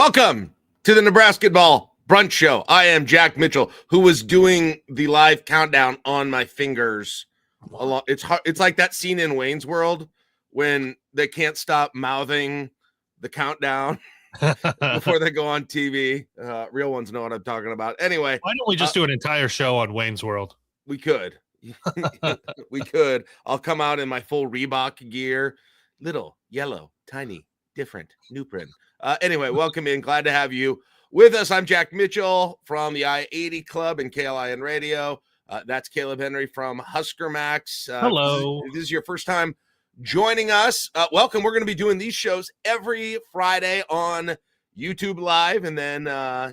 Welcome to the Nebrasketball Brunch Show. I am Jack Mitchell, who was doing the live countdown on my fingers. It's like that scene in Wayne's World when they can't stop mouthing the countdown before they go on TV. Real ones know what I'm talking about. Anyway, why don't we just do an entire show on Wayne's World? We could. We could. I'll come out in my full Reebok gear. Little, yellow, tiny, different, new print. Anyway, welcome in. Glad to have you with us. I'm Jack Mitchell from the I-80 Club and KLIN Radio. That's Kaleb Henry from Husker Max. Hello. If this is your first time joining us, welcome. We're going to be doing these shows every Friday on YouTube Live, and then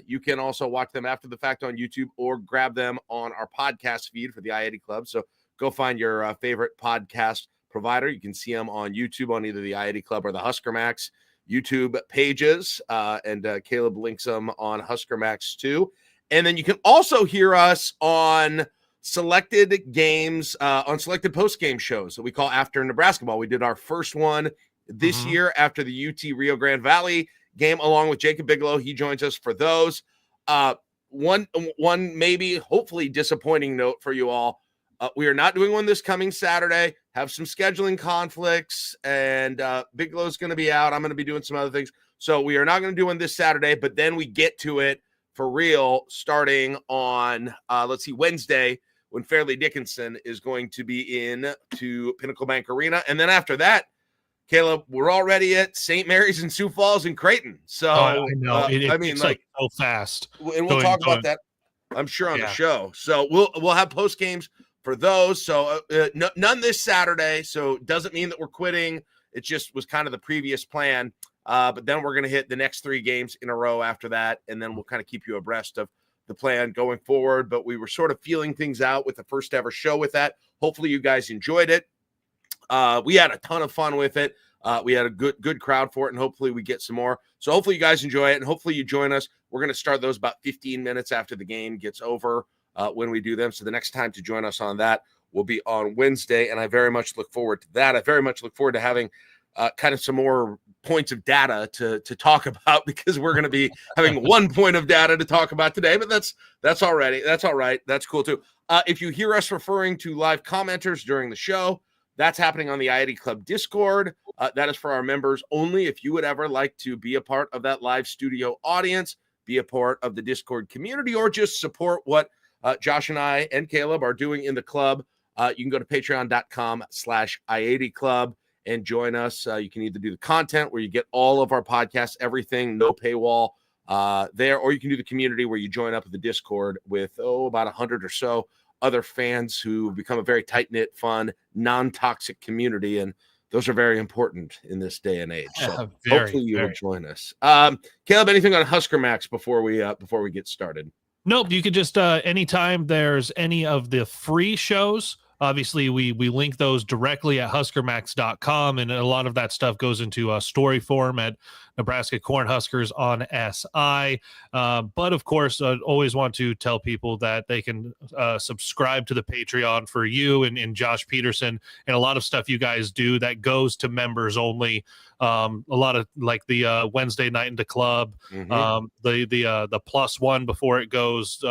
you can also watch them after the fact on YouTube or grab them on our podcast feed for the I-80 Club. So go find your favorite podcast provider. You can see them on YouTube on either the I-80 Club or the Husker Max YouTube pages, and Kaleb links them on Husker Max too. And then you can also hear us on selected games, on selected post-game shows that we call After Nebrasketball. We did our first one this year after the UT Rio Grande Valley game, along with Jacob Bigelow. He joins us for those. One maybe hopefully disappointing note for you all. We are not doing one this coming Saturday. Have some scheduling conflicts, and Bigelow's going to be out. I'm going to be doing some other things. So we are not going to do one this Saturday, but then we get to it for real starting on, Wednesday, when Fairleigh Dickinson is going to be in to Pinnacle Bank Arena. And then after that, Kaleb, we're already at St. Mary's in Sioux Falls and Creighton. So I know. It's like so fast. And we'll talk about that, I'm sure, on the show. So we'll have post games for those. So none this Saturday. So it doesn't mean that we're quitting. It just was kind of the previous plan. But then we're going to hit the next 3 games in a row after that. And then we'll kind of keep you abreast of the plan going forward. But we were sort of feeling things out with the first ever show with that. Hopefully you guys enjoyed it. We had a ton of fun with it. We had a good crowd for it, and hopefully we get some more. So hopefully you guys enjoy it, and hopefully you join us. We're going to start those about 15 minutes after the game gets over when we do them. So the next time to join us on that will be on Wednesday, and I very much look forward to that. I very much look forward to having kind of some more points of data to talk about, because we're going to be having one point of data to talk about today, but that's all right. That's cool too. If you hear us referring to live commenters during the show, that's happening on the I-80 Club Discord. That is for our members only. If you would ever like to be a part of that live studio audience, be a part of the Discord community, or just support what Josh and I and Kaleb are doing in the club, you can go to patreon.com/I-80 Club and join us. You can either do the content where you get all of our podcasts, everything, no paywall there, or you can do the community where you join up with the Discord with, about 100 or so other fans who become a very tight-knit, fun, non-toxic community, and those are very important in this day and age. So hopefully you will join us. Kaleb, anything on Husker Max before we get started? Nope. You could just anytime there's any of the free shows, obviously we link those directly at huskermax.com, and a lot of that stuff goes into a story form at Nebraska Cornhuskers on SI. But of course, I always want to tell people that they can subscribe to the Patreon for you and Josh Peterson, and a lot of stuff you guys do that goes to members only. A lot of like the Wednesday night in the club, the +1 before it goes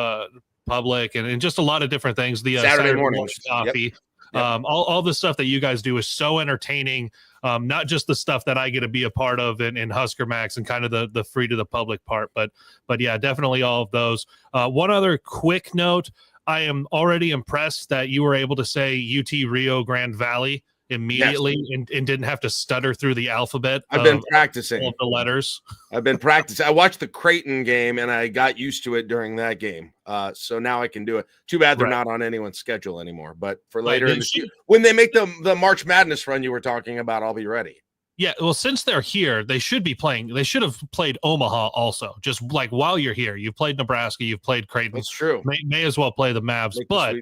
public, and just a lot of different things. The Saturday morning coffee. Yep. All the stuff that you guys do is so entertaining. Not just the stuff that I get to be a part of in Husker Max and kind of the free to the public part, but yeah, definitely all of those. One other quick note: I am already impressed that you were able to say UT Rio Grande Valley immediately, and didn't have to stutter through the alphabet. I've been practicing all the letters. I've been practicing. I watched the Creighton game and I got used to it during that game. So now I can do it. Too bad they're not on anyone's schedule anymore. But for later in the year, when they make the March Madness run you were talking about, I'll be ready. Yeah, well, since they're here, they should be playing. They should have played Omaha also. Just like while you're here, you've played Nebraska, you've played Creighton. That's true. May as well play the Mavs. But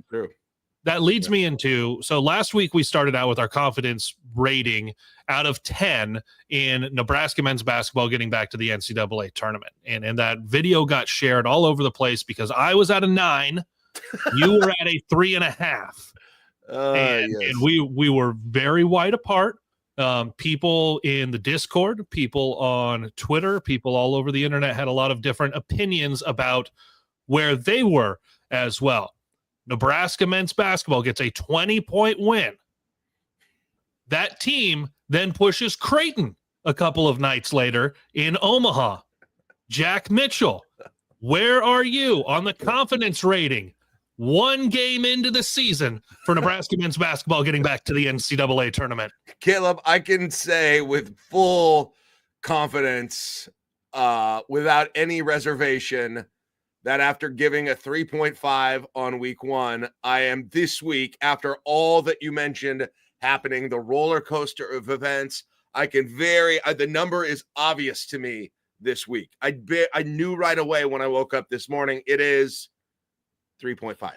that leads me into, so last week we started out with our confidence rating out of 10 in Nebraska men's basketball getting back to the NCAA tournament. And that video got shared all over the place because I was at a 9, you were at a 3.5. And we were very wide apart. People in the Discord, people on Twitter, people all over the internet had a lot of different opinions about where they were as well. Nebraska men's basketball gets a 20-point win. That team then pushes Creighton a couple of nights later in Omaha. Jack Mitchell, where are you on the confidence rating? One game into the season for Nebraska men's basketball getting back to the NCAA tournament. Kaleb, I can say with full confidence, without any reservation, that after giving a 3.5 on week 1, I am this week, after all that you mentioned happening, the roller coaster of events, I can the number is obvious to me this week. I knew right away when I woke up this morning, it is 3.5.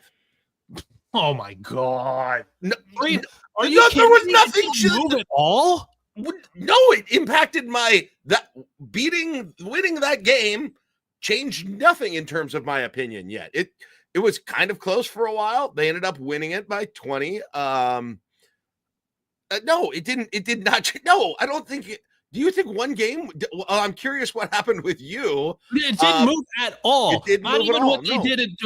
Oh my God. No, are you there was nothing move at all? No, it impacted winning that game changed nothing in terms of my opinion yet. It was kind of close for a while. They ended up winning it by 20. No, it didn't. It did not. No, I don't think it. Do you think one game? I'm curious what happened with you. It didn't move at all. It didn't Not move even at all.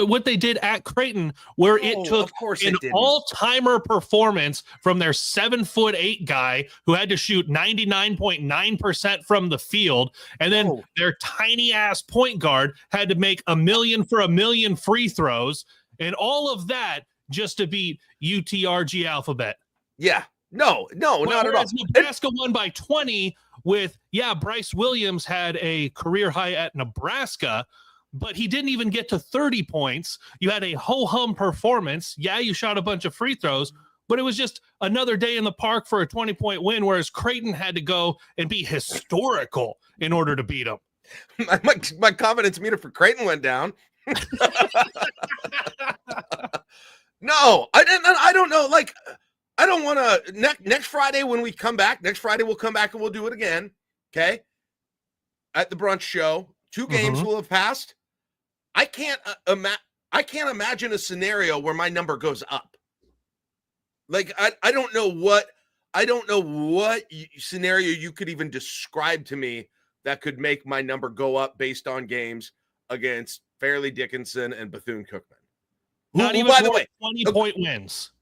what they did at Creighton, where it took an all-timer performance from their 7'8" guy who had to shoot 99.9% from the field, and then their tiny ass point guard had to make 1,000,000 for 1,000,000 free throws, and all of that just to beat UTRG Alphabet. Yeah. No, not at all. Nebraska won by 20 with, Bryce Williams had a career high at Nebraska, but he didn't even get to 30 points. You had a ho-hum performance. Yeah, you shot a bunch of free throws, but it was just another day in the park for a 20-point win, whereas Creighton had to go and be historical in order to beat them. My confidence meter for Creighton went down. No, I don't know. Like, I don't want to. Next Friday when we come back, we'll come back and we'll do it again. Okay. At the brunch show, 2 games will have passed. I can't imagine a scenario where my number goes up. Like, I don't know what scenario you could even describe to me that could make my number go up based on games against Fairleigh, Dickinson, and Bethune Cookman. Not even by the way, 20-point wins.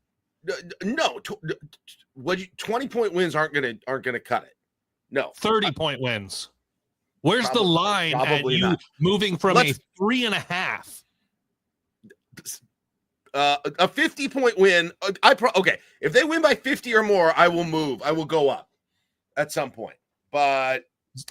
No, 20-point wins aren't gonna cut it. No, 30-point wins. Where's the line at you not. Moving from a 3.5? A 50-point win. Okay. If they win by 50 or more, I will move. I will go up at some point. But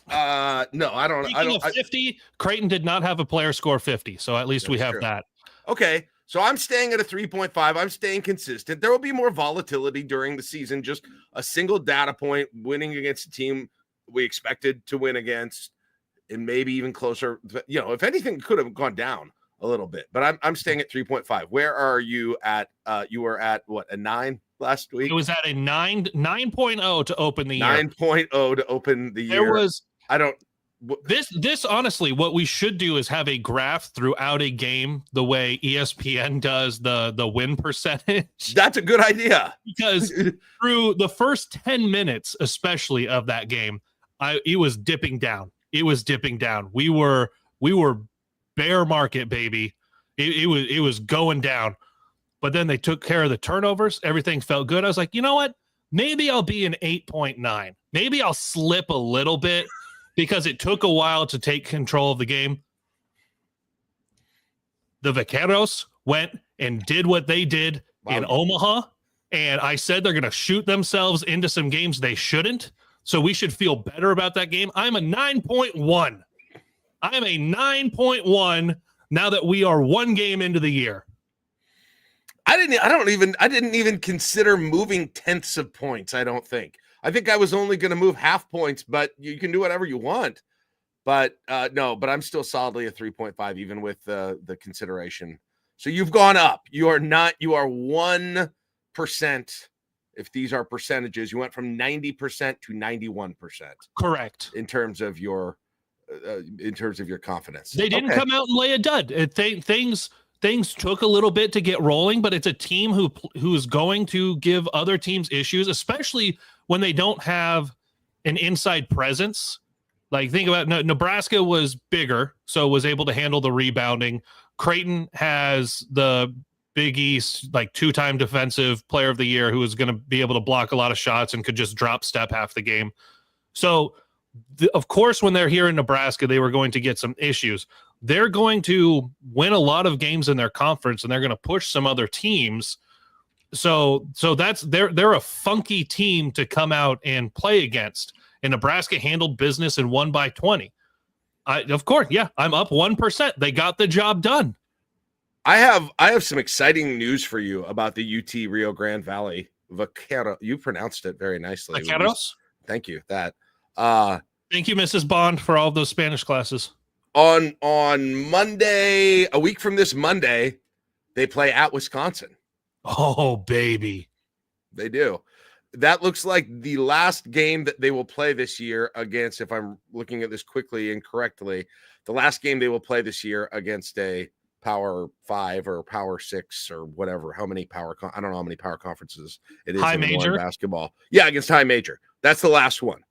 no, I don't. Speaking of 50, Creighton did not have a player score 50, so at least we have true. That. Okay. So I'm staying at a 3.5. I'm staying consistent. There will be more volatility during the season. Just a single data point, winning against a team we expected to win against, and maybe even closer. You know, if anything, could have gone down a little bit. But I'm staying at 3.5. Where are you at? You were at what, a 9 last week? It was at a 9.0 to open the year. 9.0 to open the year. There was. I don't. This honestly, what we should do is have a graph throughout a game, the way ESPN does the win percentage. That's a good idea. Because through the first 10 minutes, especially of that game, it was dipping down. It was dipping down. We were bear market, baby. It was going down. But then they took care of the turnovers. Everything felt good. I was like, you know what? Maybe I'll be an 8.9. Maybe I'll slip a little bit. Because it took a while to take control of the game. The Vaqueros went and did what they did in Omaha. And I said they're going to shoot themselves into some games they shouldn't. So we should feel better about that game. I'm a 9.1. I'm a 9.1 now that we are 1 game into the year. I didn't even consider moving tenths of points, I don't think. I think I was only going to move half points, but you can do whatever you want. But no, but I'm still solidly a 3.5, even with the consideration. So you've gone up. You are 1%. If these are percentages, you went from 90% to 91%. Correct. In terms of your confidence. They didn't come out and lay a dud. Things took a little bit to get rolling, but it's a team who's going to give other teams issues, especially when they don't have an inside presence. Like, think about Nebraska was bigger, so was able to handle the rebounding. Creighton has the Big East, like 2-time defensive player of the year who is going to be able to block a lot of shots and could just drop step half the game. So, of course, when they're here in Nebraska, they were going to get some issues. They're going to win a lot of games in their conference, and they're going to push some other teams. So that's they're a funky team to come out and play against. And Nebraska handled business and won by 20. Of course, yeah, I'm up 1%. They got the job done. I have some exciting news for you about the UT Rio Grande Valley Vaquero. You pronounced it very nicely. Vaqueros? Thank you. Thank you, Mrs. Bond, for all of those Spanish classes. On Monday, a week from this Monday, they play at Wisconsin. Oh, baby. They do. That looks like the last game that they will play this year against, if I'm looking at this quickly and correctly, the last game they will play this year against a Power 5 or Power 6 or whatever. How many I don't know how many power conferences it is high in major basketball. Yeah, against high major. That's the last one.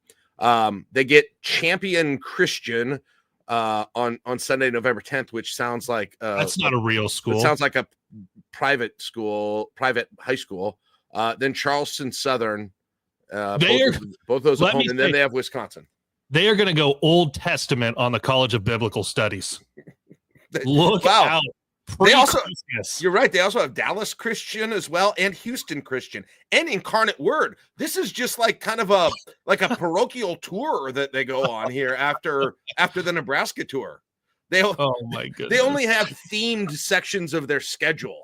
They get Champion Christian on Sunday, November 10th, which sounds like that's not a real school. It sounds like a private high school. Then Charleston Southern, both those at home, and then they have Wisconsin. They are going to go Old Testament on the College of Biblical Studies. Look out. You're right. They also have Dallas Christian as well, and Houston Christian, and Incarnate Word. This is just like kind of a parochial tour that they go on here after the Nebraska tour. Oh my goodness. They only have themed sections of their schedule.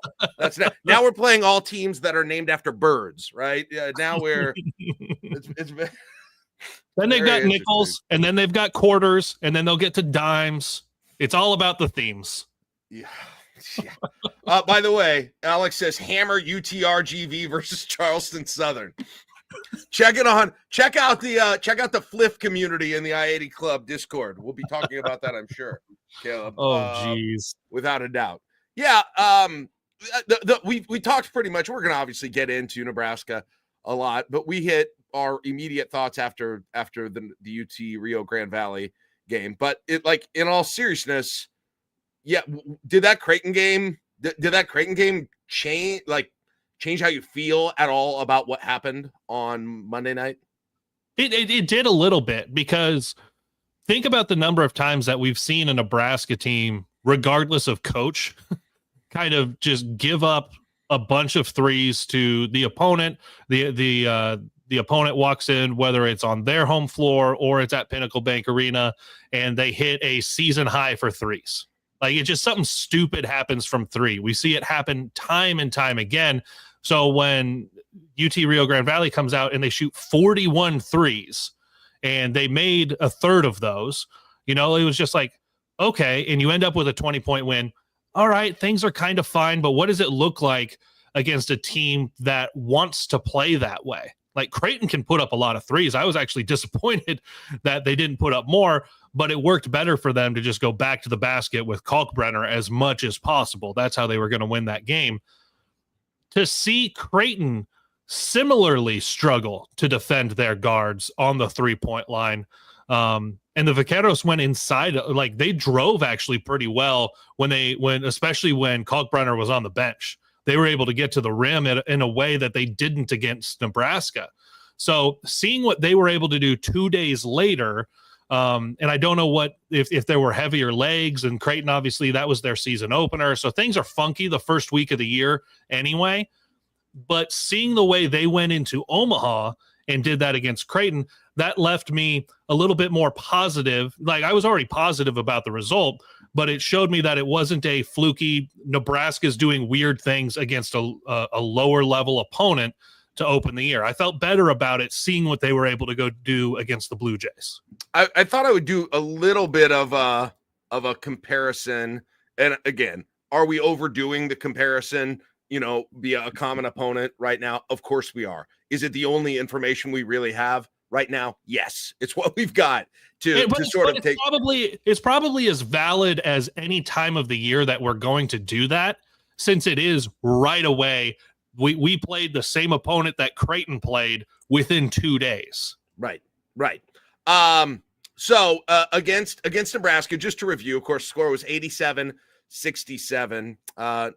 Now we're playing all teams that are named after birds, right? Now then they've got nickels, and then they've got quarters, and then they'll get to dimes. It's all about the themes. Yeah. By the way, Alex says hammer UTRGV versus Charleston Southern. Check out the Fliff community in the I-80 Club Discord. We'll be talking about that, I'm sure, Caleb. Oh, geez. Without a doubt. Yeah. We talked pretty much. We're going to obviously get into Nebraska a lot, but we hit our immediate thoughts after the UT Rio Grande Valley game. But in all seriousness, yeah, did that Creighton game change how you feel at all about what happened on Monday night? It did a little bit, because think about the number of times that we've seen a Nebraska team, regardless of coach, kind of just give up a bunch of threes to the opponent. The opponent walks in, whether it's on their home floor or it's at Pinnacle Bank Arena, and they hit a season high for threes. Like, it's just something stupid happens from three. We see it happen time and time again. So when UT Rio Grande Valley comes out and they shoot 41 threes and they made a third of those, it was just like, okay. And you end up with a 20-point win. All right, things are kind of fine, but what does it look like against a team that wants to play that way? Like, Creighton can put up a lot of threes. I was actually disappointed that they didn't put up more, but it worked better for them to just go back to the basket with Kalkbrenner as much as possible. That's how they were going to win that game. To see Creighton similarly struggle to defend their guards on the 3-point line. And the Vaqueros went inside, like, they drove actually pretty well especially when Kalkbrenner was on the bench. They were able to get to the rim in a way that they didn't against Nebraska. So seeing what they were able to do 2 days later, and I don't know if there were heavier legs, and Creighton, obviously that was their season opener. So things are funky the first week of the year anyway. But seeing the way they went into Omaha and did that against Creighton, that left me a little bit more positive. Like, I was already positive about the result, but it showed me that it wasn't a fluky Nebraska's doing weird things against a lower level opponent to open the year. I felt better about it seeing what they were able to go do against the Blue Jays. I thought I would do a little bit of a comparison. And again, are we overdoing the comparison, via a common opponent right now? Of course we are. Is it the only information we really have right now? Yes, it's what we've got to sort of take. It's probably as valid as any time of the year that we're going to do that, since it is right away we played the same opponent that Creighton played within 2 days. Right. So against Nebraska, just to review, of course, score was 87-67.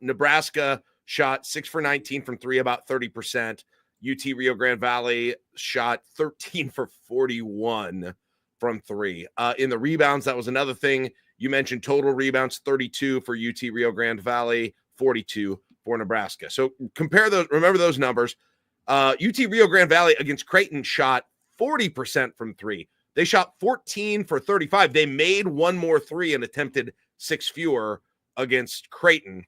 Nebraska shot 6 for 19 from three, about 30%. UT Rio Grande Valley shot 13 for 41 from three. In the rebounds, that was another thing. You mentioned total rebounds, 32 for UT Rio Grande Valley, 42 for Nebraska. So compare those, remember those numbers. UT Rio Grande Valley against Creighton shot 40% from three. They shot 14 for 35. They made one more three and attempted 6 fewer against Creighton.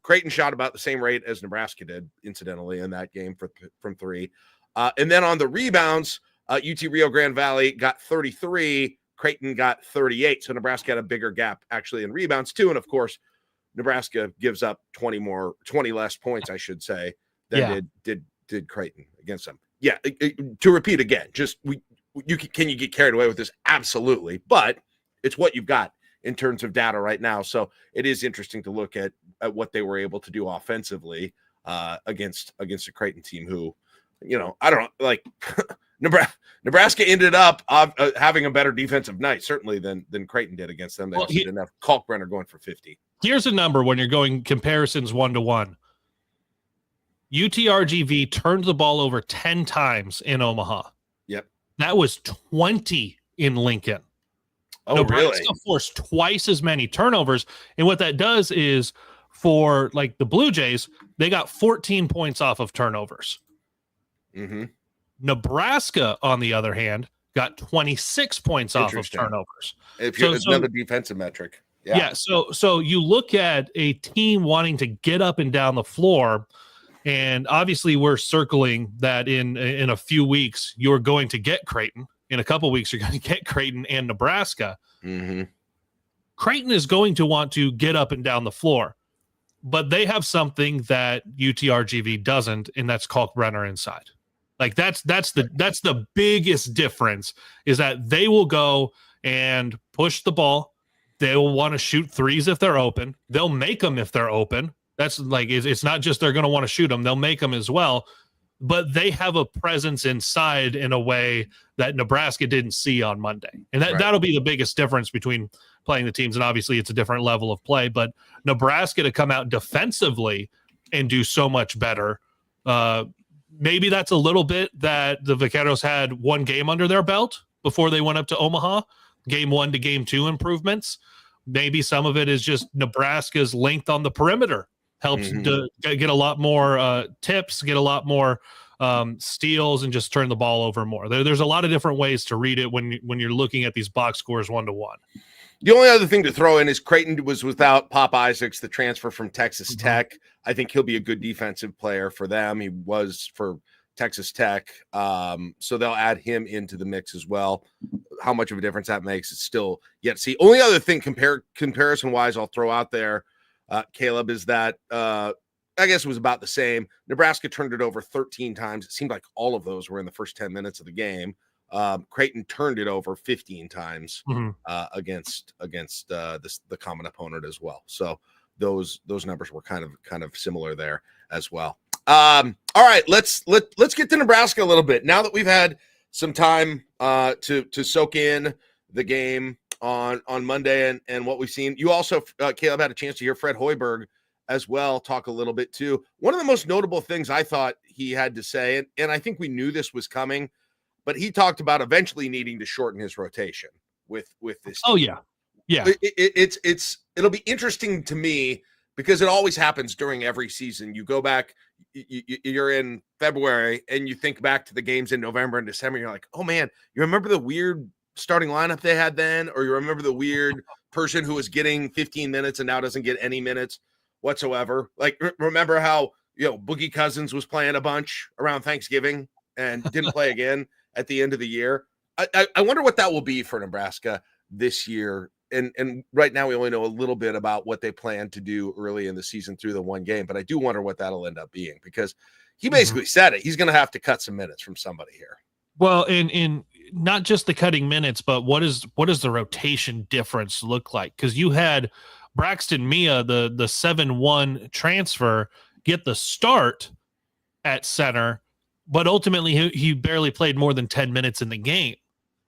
Creighton shot about the same rate as Nebraska did, incidentally, in that game from three. And then on the rebounds, UT Rio Grande Valley got 33. Creighton got 38. So Nebraska had a bigger gap actually in rebounds too. And of course, Nebraska gives up 20 less points, I should say, than did Creighton against them. Yeah. To repeat again, can you get carried away with this? Absolutely. But it's what you've got in terms of data right now. So it is interesting to look at what they were able to do offensively against a Creighton team who, I don't know, like Nebraska ended up having a better defensive night, certainly than Creighton did against them. They also didn't have Kalkbrenner going for 50. Here's a number when you're going comparisons 1-to-1. UTRGV turned the ball over 10 times in Omaha. Yep. That was 20 in Lincoln. Oh, Nebraska really? forced twice as many turnovers. And what that does is for like the Blue Jays, they got 14 points off of turnovers. Mm-hmm. Nebraska, on the other hand, got 26 points off of turnovers. Another defensive metric. Yeah. So you look at a team wanting to get up and down the floor, and obviously we're circling that in a few weeks you're going to get Creighton. In a couple weeks you're going to get Creighton and Nebraska. Mm-hmm. Creighton is going to want to get up and down the floor, but they have something that UTRGV doesn't, and that's Kalkbrenner inside. Like that's the biggest difference, is that they will go and push the ball. They will want to shoot threes if they're open. They'll make them if they're open. That's like, it's not just they're going to want to shoot them. They'll make them as well. But they have a presence inside in a way that Nebraska didn't see on Monday. And that'll be the biggest difference between playing the teams. And obviously it's a different level of play, but Nebraska to come out defensively and do so much better. Maybe that's a little bit that the Vaqueros had one game under their belt before they went up to Omaha. Game 1 to game 2 improvements. Maybe some of it is just Nebraska's length on the perimeter helps to get a lot more tips, get a lot more steals, and just turn the ball over more. There's a lot of different ways to read it when you're looking at these box scores 1-to-1. The only other thing to throw in is Creighton was without Pop Isaacs, the transfer from Texas Tech. I think he'll be a good defensive player for them. He was for Texas Tech. So they'll add him into the mix as well. How much of a difference that makes is still yet to see. Only other thing comparison-wise I'll throw out there, Kaleb, is that I guess it was about the same. Nebraska turned it over 13 times. It seemed like all of those were in the first 10 minutes of the game. Creighton turned it over 15 times against the common opponent as well. So those numbers were kind of similar there as well. All right, let's get to Nebraska a little bit now that we've had some time to soak in the game on Monday and what we've seen. You also, Kaleb, had a chance to hear Fred Hoiberg as well talk a little bit too. One of the most notable things I thought he had to say, and I think we knew this was coming, but he talked about eventually needing to shorten his rotation with this team. Oh yeah. It'll be interesting to me because it always happens during every season. You go back, you're in February and you think back to the games in November and December. And you're like, oh man, you remember the weird starting lineup they had then? Or you remember the weird person who was getting 15 minutes and now doesn't get any minutes whatsoever? Like, remember how, Boogie Cousins was playing a bunch around Thanksgiving and didn't play again at the end of the year? I wonder what that will be for Nebraska this year. And right now we only know a little bit about what they plan to do early in the season through the one game, but I do wonder what that'll end up being, because he basically said it. He's going to have to cut some minutes from somebody here. Well, in not just the cutting minutes, but what does the rotation difference look like? Because you had Braxton Mia, the 7-1 transfer, get the start at center, but ultimately he barely played more than 10 minutes in the game.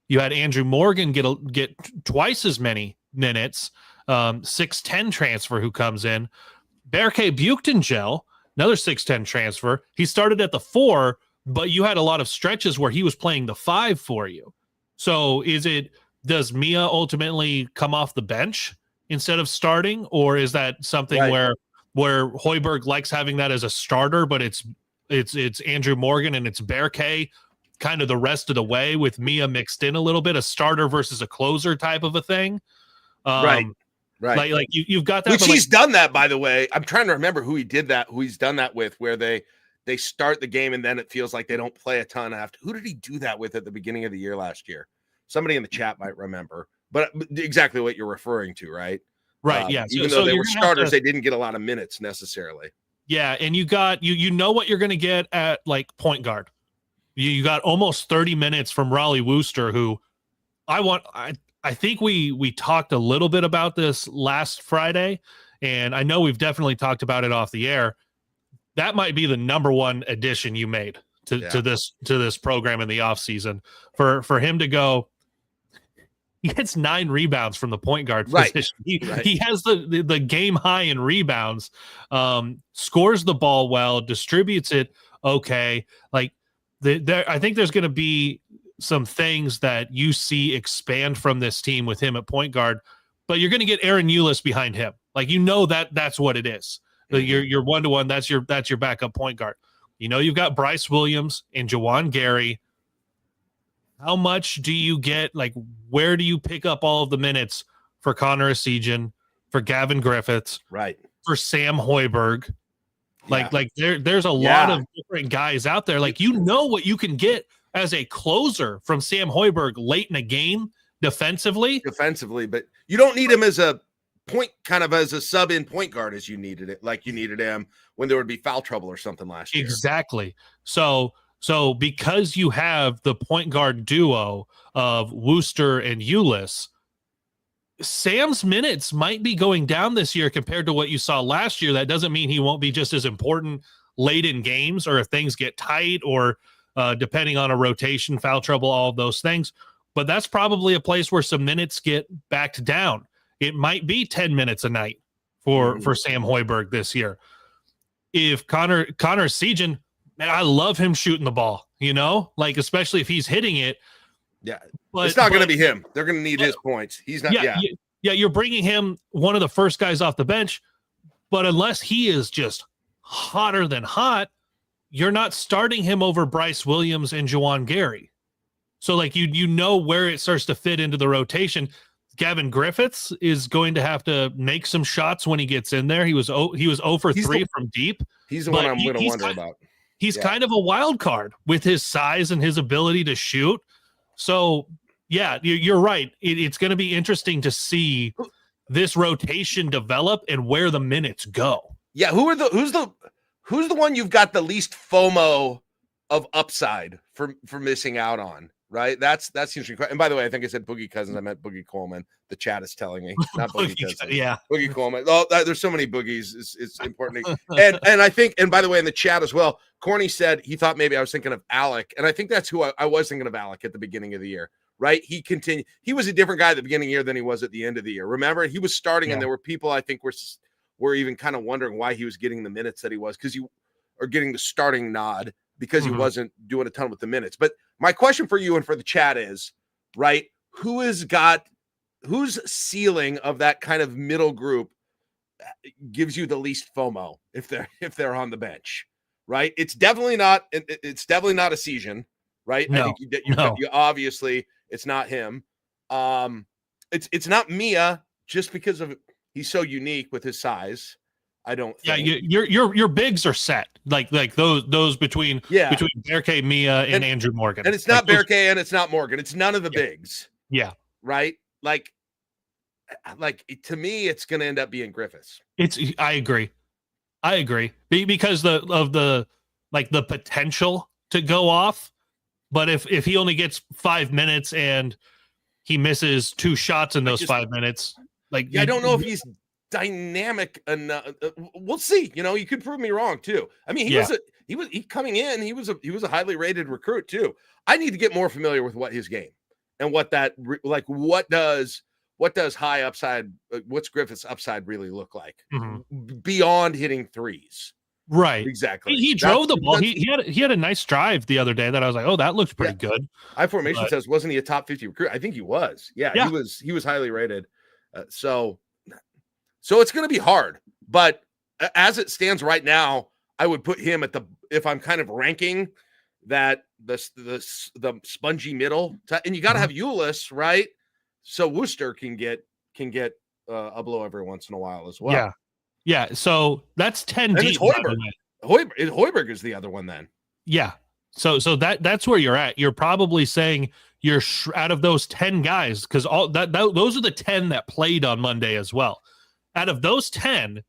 You had Andrew Morgan get twice as many minutes, 6'10" transfer who comes in. Berke Buyuktuncel, another 6'10" transfer. He started at the 4, but you had a lot of stretches where he was playing the 5 for you. So does Mia ultimately come off the bench instead of starting, or is that something where Hoiberg likes having that as a starter, but it's Andrew Morgan and it's Berke kind of the rest of the way with Mia mixed in a little bit, a starter versus a closer type of a thing? Right. Like you've got that. Which he's done that, by the way. I'm trying to remember who he's done that with, where they start the game and then it feels like they don't play a ton after. Who did he do that with at the beginning of the year last year? Somebody in the chat might remember, but exactly what you're referring to, right? Right. Yeah. Even though they were starters, they didn't get a lot of minutes necessarily. Yeah. And you got, you know what you're going to get at like point guard. You got almost 30 minutes from Raleigh Wooster, who I think we talked a little bit about this last Friday, and I know we've definitely talked about it off the air. That might be the number one addition you made to this program in the offseason. For him to go, he gets 9 rebounds from the point guard position. He has the game high in rebounds, scores the ball well, distributes it okay. Like I think there's going to be some things that you see expand from this team with him at point guard, but you're going to get Aaron Eulis behind him. Like, that's what it is. You're 1-to-1. That's your backup point guard. You've got Bryce Williams and Juwan Gary. How much do you get? Like, where do you pick up all of the minutes for Connor Esigian, for Gavin Griffiths, right? For Sam Hoiberg? There's a lot of different guys out there. Like, what you can get as a closer from Sam Hoiberg late in a game defensively, but you don't need him as a as a sub-in point guard as you needed it. Like you needed him when there would be foul trouble or something last year. Exactly. So because you have the point guard duo of Wooster and Eulis, Sam's minutes might be going down this year compared to what you saw last year. That doesn't mean he won't be just as important late in games, or if things get tight, or depending on a rotation, foul trouble, all of those things. But that's probably a place where some minutes get backed down. It might be 10 minutes a night for Sam Hoiberg this year. If Connor Esigian, man, I love him shooting the ball, like, especially if he's hitting it. Yeah. But it's not going to be him. They're going to need his points. He's not. Yeah. You're bringing him one of the first guys off the bench, but unless he is just hotter than hot, you're not starting him over Bryce Williams and Juwan Gary. So like, where it starts to fit into the rotation. Gavin Griffiths is going to have to make some shots when he gets in there. He was 0 for 3 from deep. He's the one I'm going to wonder about. He's kind of a wild card with his size and his ability to shoot. So yeah, you're right. It's going to be interesting to see this rotation develop and where the minutes go. Yeah, who's the one you've got the least FOMO of upside for missing out on? Right, that's interesting. And by the way, I think I said Boogie Cousins. I meant Boogie Coleman. The chat is telling me, not Boogie Cousins. Yeah, Boogie Coleman. Oh, there's so many boogies. It's important. And I think, and by the way, in the chat as well, Corny said he thought maybe I was thinking of Alec, and I think that's who I was thinking of, Alec, at the beginning of the year. Right, he was a different guy at the beginning of the year than he was at the end of the year. Remember, he was starting, and there were people I think were even kind of wondering why he was getting the minutes that he was, because getting the starting nod, because he wasn't doing a ton with the minutes. But my question for you and for the chat is, right, whose ceiling of that kind of middle group gives you the least FOMO if they're on the bench, right? It's definitely not Esigian, right? No, I think you obviously it's not him. It's not Mia, just because of he's so unique with his size. I don't think. Yeah, your bigs are set. Like those between Berke, Mia, and Andrew Morgan. And it's not Berke and it's not Morgan. It's none of the bigs. Yeah. Right? Like to me, it's gonna end up being Griffiths. I agree. Because of the potential to go off. But if he only gets 5 minutes and he misses 2 shots in those 5 minutes, I don't know if he's dynamic enough. We'll see. You know, you could prove me wrong too. I mean, he coming in. He was a highly rated recruit too. I need to get more familiar with what his game and what that like. What does high upside? What's Griffith's upside really look like beyond hitting threes? Right. Exactly. He drove the ball. He had a nice drive the other day that I was like, oh, that looks pretty good. iFormation says, wasn't he a top 50 recruit? I think he was. Yeah. He was highly rated. So it's going to be hard, but as it stands right now, I would put him at if I'm kind of ranking that the spongy middle, and you got to have Ulis, right? So Worcester can get a blow every once in a while as well. Yeah. So that's 10 and deep. Hoiberg is the other one then. Yeah. So that's where you're at. You're probably saying you're out of those 10 guys, because those are the 10 that played on Monday as well. Out of those 10,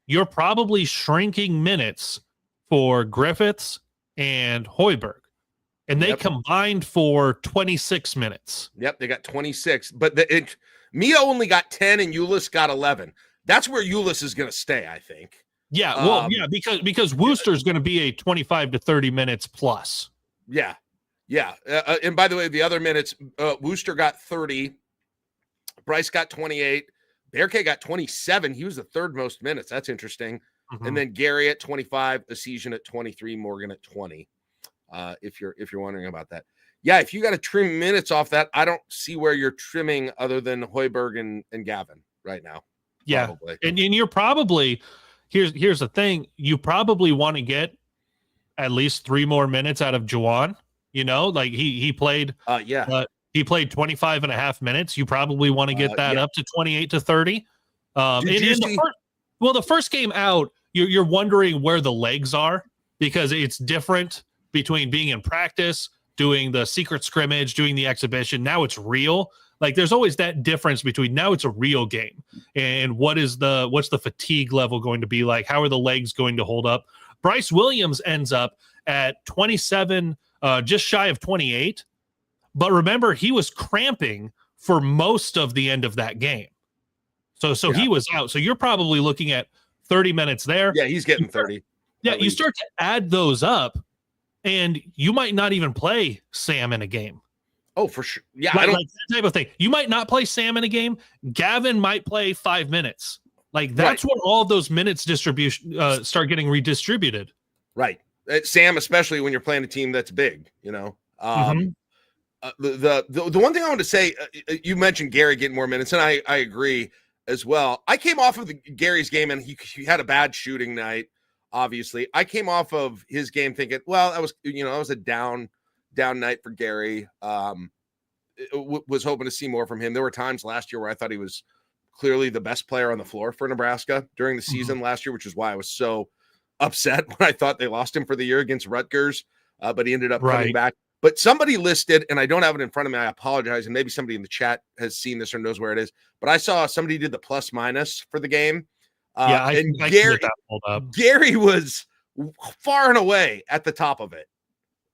you're probably shrinking minutes for Griffiths and Hoiberg. And they combined for 26 minutes. Yep, they got 26. But Mia only got 10 and Ulis got 11. That's where Ulis is going to stay, I think. Yeah, well, because Worcester's going to be a 25 to 30 minutes plus. Yeah. And by the way, the other minutes, Worcester got 30. Bryce got 28. Berke got 27. He was the third most minutes. That's interesting. And then Gary at 25, Essesian at 23, Morgan at 20. If you're wondering about that. Yeah, if you got to trim minutes off that, I don't see where you're trimming other than Hoiberg and Gavin right now. Yeah. Probably. And you're probably here's the thing, you probably want to get at least 3 more minutes out of Juwan. You know, like he played he played 25 and a half minutes. You probably want to get that up to 28 to 30. The first game out, you're wondering where the legs are, because it's different between being in practice, doing the secret scrimmage, doing the exhibition. Now it's real. Like there's always that difference between now it's a real game and what's the fatigue level going to be like? How are the legs going to hold up? Bryce Williams ends up at 27, just shy of 28. But remember, he was cramping for most of the end of that game. So he was out. So you're probably looking at 30 minutes there. Yeah, he's getting 30. Yeah, you start to add those up, and you might not even play Sam in a game. Oh, for sure. Yeah, like that type of thing. You might not play Sam in a game. Gavin might play 5 minutes. Like that's when all of those minutes distribution start getting redistributed. Right. Sam, especially when you're playing a team that's big, you know. The one thing I want to say, you mentioned Gary getting more minutes, and I agree as well. I came off of Gary's game, and he had a bad shooting night. Obviously, I came off of his game thinking, well, that was a down night for Gary. Was hoping to see more from him. There were times last year where I thought he was clearly the best player on the floor for Nebraska during the season last year, which is why I was so upset when I thought they lost him for the year against Rutgers. But he ended up coming back. But somebody listed, and I don't have it in front of me, I apologize, and maybe somebody in the chat has seen this or knows where it is, but I saw somebody did the plus minus for the game. I Gary was far and away at the top of it,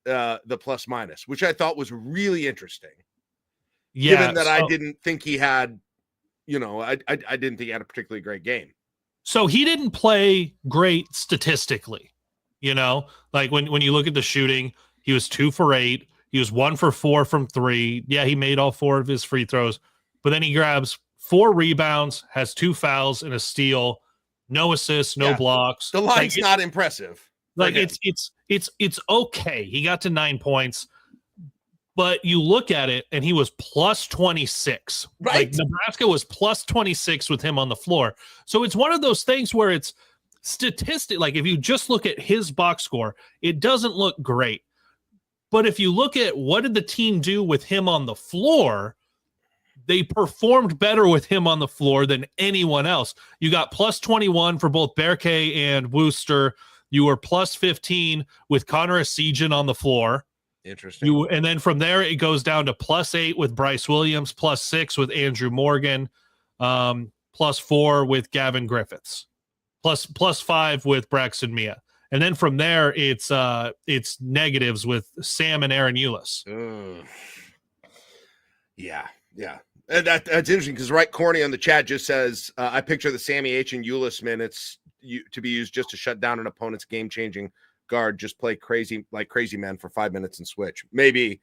the plus minus, which I thought was really interesting. Yeah, given that I didn't think he had, I didn't think he had a particularly great game. So he didn't play great statistically, like when you look at the shooting. He was 2 for 8. He was 1 for 4 from 3. Yeah, he made all 4 of his free throws, but then he grabs 4 rebounds, has 2 fouls and a steal, no assists, no blocks. The line's not impressive. Like it's okay. He got to 9 points, but you look at it and he was plus 26. Right. Like Nebraska was plus 26 with him on the floor. So it's one of those things where it's statistic. Like if you just look at his box score, it doesn't look great. But if you look at what did the team do with him on the floor, they performed better with him on the floor than anyone else. You got plus 21 for both Berke and Worcester. You were plus 15 with Connor Essesian on the floor. Interesting. And then from there, it goes down to plus 8 with Bryce Williams, plus 6 with Andrew Morgan, plus 4 with Gavin Griffiths, plus 5 with Braxton Mia. And then from there, it's negatives with Sam and Aaron Ulis. Yeah. And that's interesting because Corny on the chat just says, I picture the Sammy H and Ulis minutes to be used just to shut down an opponent's game-changing guard. Just play crazy men for 5 minutes and switch. Maybe,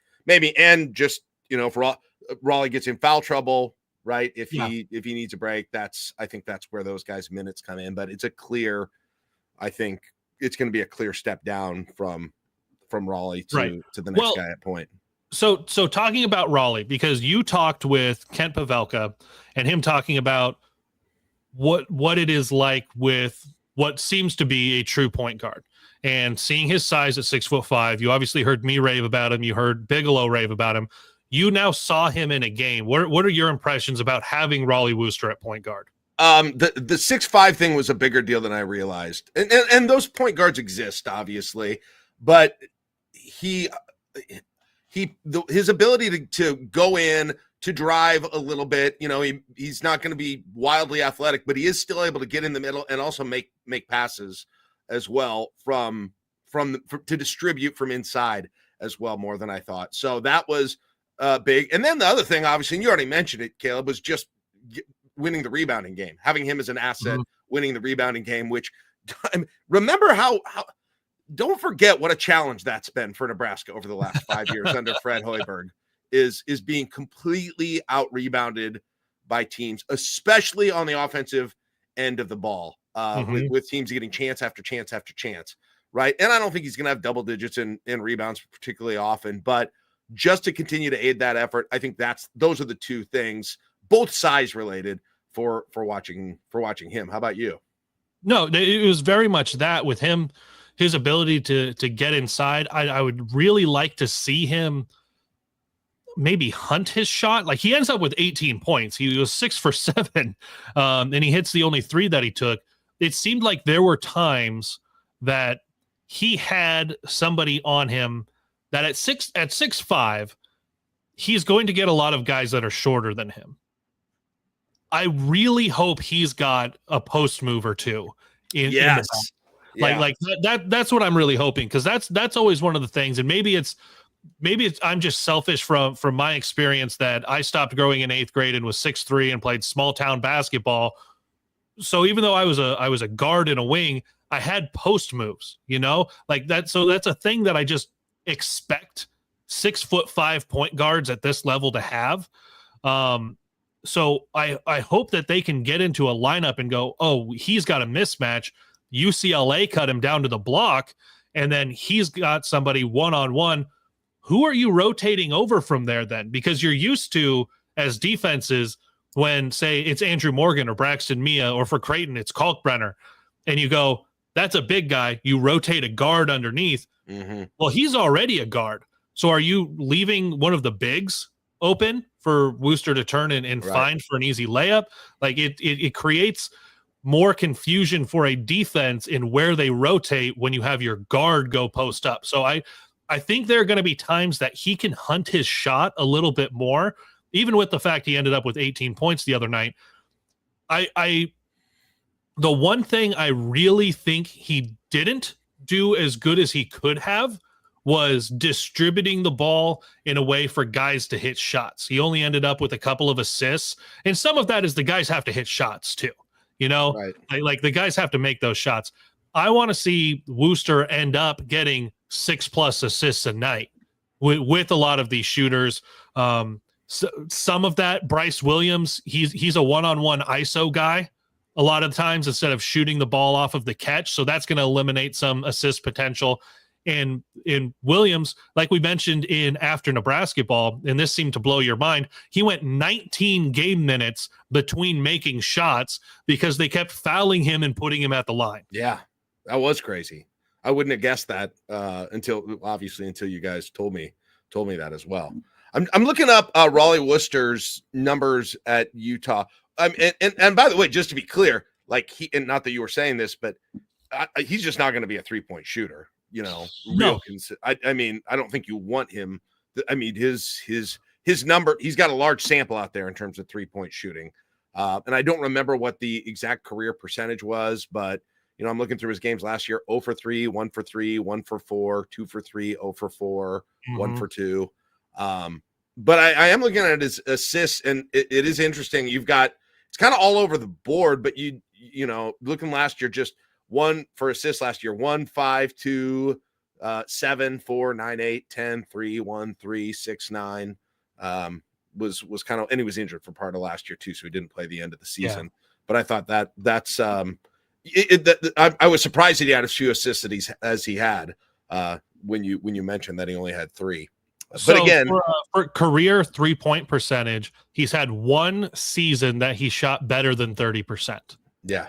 and just for Raleigh gets in foul trouble, right? If he needs a break, I think that's where those guys' minutes come in. But I think it's going to be a clear step down from Raleigh to the next guy at point. So talking about Raleigh, because you talked with Kent Pavelka and him talking about what it is like with what seems to be a true point guard, and seeing his size at 6'5". You obviously heard me rave about him. You heard Bigelow rave about him. You now saw him in a game. What are your impressions about having Raleigh Wooster at point guard? The 6'5" thing was a bigger deal than I realized, and those point guards exist, obviously, but his ability to go in, to drive a little bit, he's not going to be wildly athletic, but he is still able to get in the middle and also make passes as well to distribute from inside as well, more than I thought. So that was big. And then the other thing, obviously, and you already mentioned it, Caleb, was just winning the rebounding game, having him as an asset, winning the rebounding game, which remember how don't forget what a challenge that's been for Nebraska over the last 5 years under Fred Hoiberg, is being completely out-rebounded by teams, especially on the offensive end of the ball, with teams getting chance after chance after chance, right? And I don't think he's going to have double digits in rebounds particularly often, but just to continue to aid that effort, I think those are the two things, both size related, for watching him. How about you? No, it was very much that with him. His ability to get inside, I would really like to see him maybe hunt his shot. Like, he ends up with 18 points. He was 6 for 7, and he hits the only 3 that he took. It seemed like there were times that he had somebody on him that at 6'5", he's going to get a lot of guys that are shorter than him. I really hope he's got a post move or two in the back. Yeah. Like that's what I'm really hoping, because that's always one of the things. And maybe it's I'm just selfish from my experience that I stopped growing in 8th grade and was 6'3" and played small town basketball. So even though I was a guard in a wing, I had post moves, like that. So that's a thing that I just expect 6'5" point guards at this level to have. So I hope that they can get into a lineup and go, oh, he's got a mismatch. UCLA cut him down to the block, and then he's got somebody one-on-one. Who are you rotating over from there then? Because you're used to, as defenses, when, say, it's Andrew Morgan or Braxton Mia, or for Creighton, it's Kalkbrenner, and you go, that's a big guy. You rotate a guard underneath. Mm-hmm. Well, he's already a guard. So are you leaving one of the bigs open for Wooster to turn and find for an easy layup? Like, it creates more confusion for a defense in where they rotate when you have your guard go post up. So I think there are going to be times that he can hunt his shot a little bit more, even with the fact he ended up with 18 points the other night. The one thing I really think he didn't do as good as he could have was distributing the ball in a way for guys to hit shots. He only ended up with a couple of assists, and some of that is the guys have to hit shots too. Like the guys have to make those shots. I want to see Wooster end up getting 6+ assists a night with a lot of these shooters. So some of that, Bryce Williams, he's a one-on-one ISO guy a lot of times instead of shooting the ball off of the catch. So that's going to eliminate some assist potential. And in Williams, like we mentioned in After Nebrasketball, and this seemed to blow your mind, he went 19 game minutes between making shots because they kept fouling him and putting him at the line. Yeah, that was crazy. I wouldn't have guessed that until you guys told me that as well. I'm looking up Raleigh Wooster's numbers at Utah. And by the way, just to be clear, like and not that you were saying this, but he's just not going to be a 3-point shooter. No. I mean, I don't think you want him. I mean, his number, he's got a large sample out there in terms of 3-point shooting. And I don't remember what the exact career percentage was, but, I'm looking through his games last year: 0 for 3, 1 for 3, 1 for 4, 2 for 3, 0 for 4, 1 for 2. But I am looking at his assists, and it is interesting. It's kind of all over the board, but you know, looking last year, just 1 for assists last year, 1, 5, 2, 7, 4, 9, 8, 10, 3, 1, 3, 6, 9. Was kind of, and he was injured for part of last year too, so he didn't play the end of the season. Yeah. But I thought that's I was surprised that he had as few assists as he had when you mentioned that he only had 3. So but again, for career 3-point percentage, he's had 1 season that he shot better than 30%. Yeah.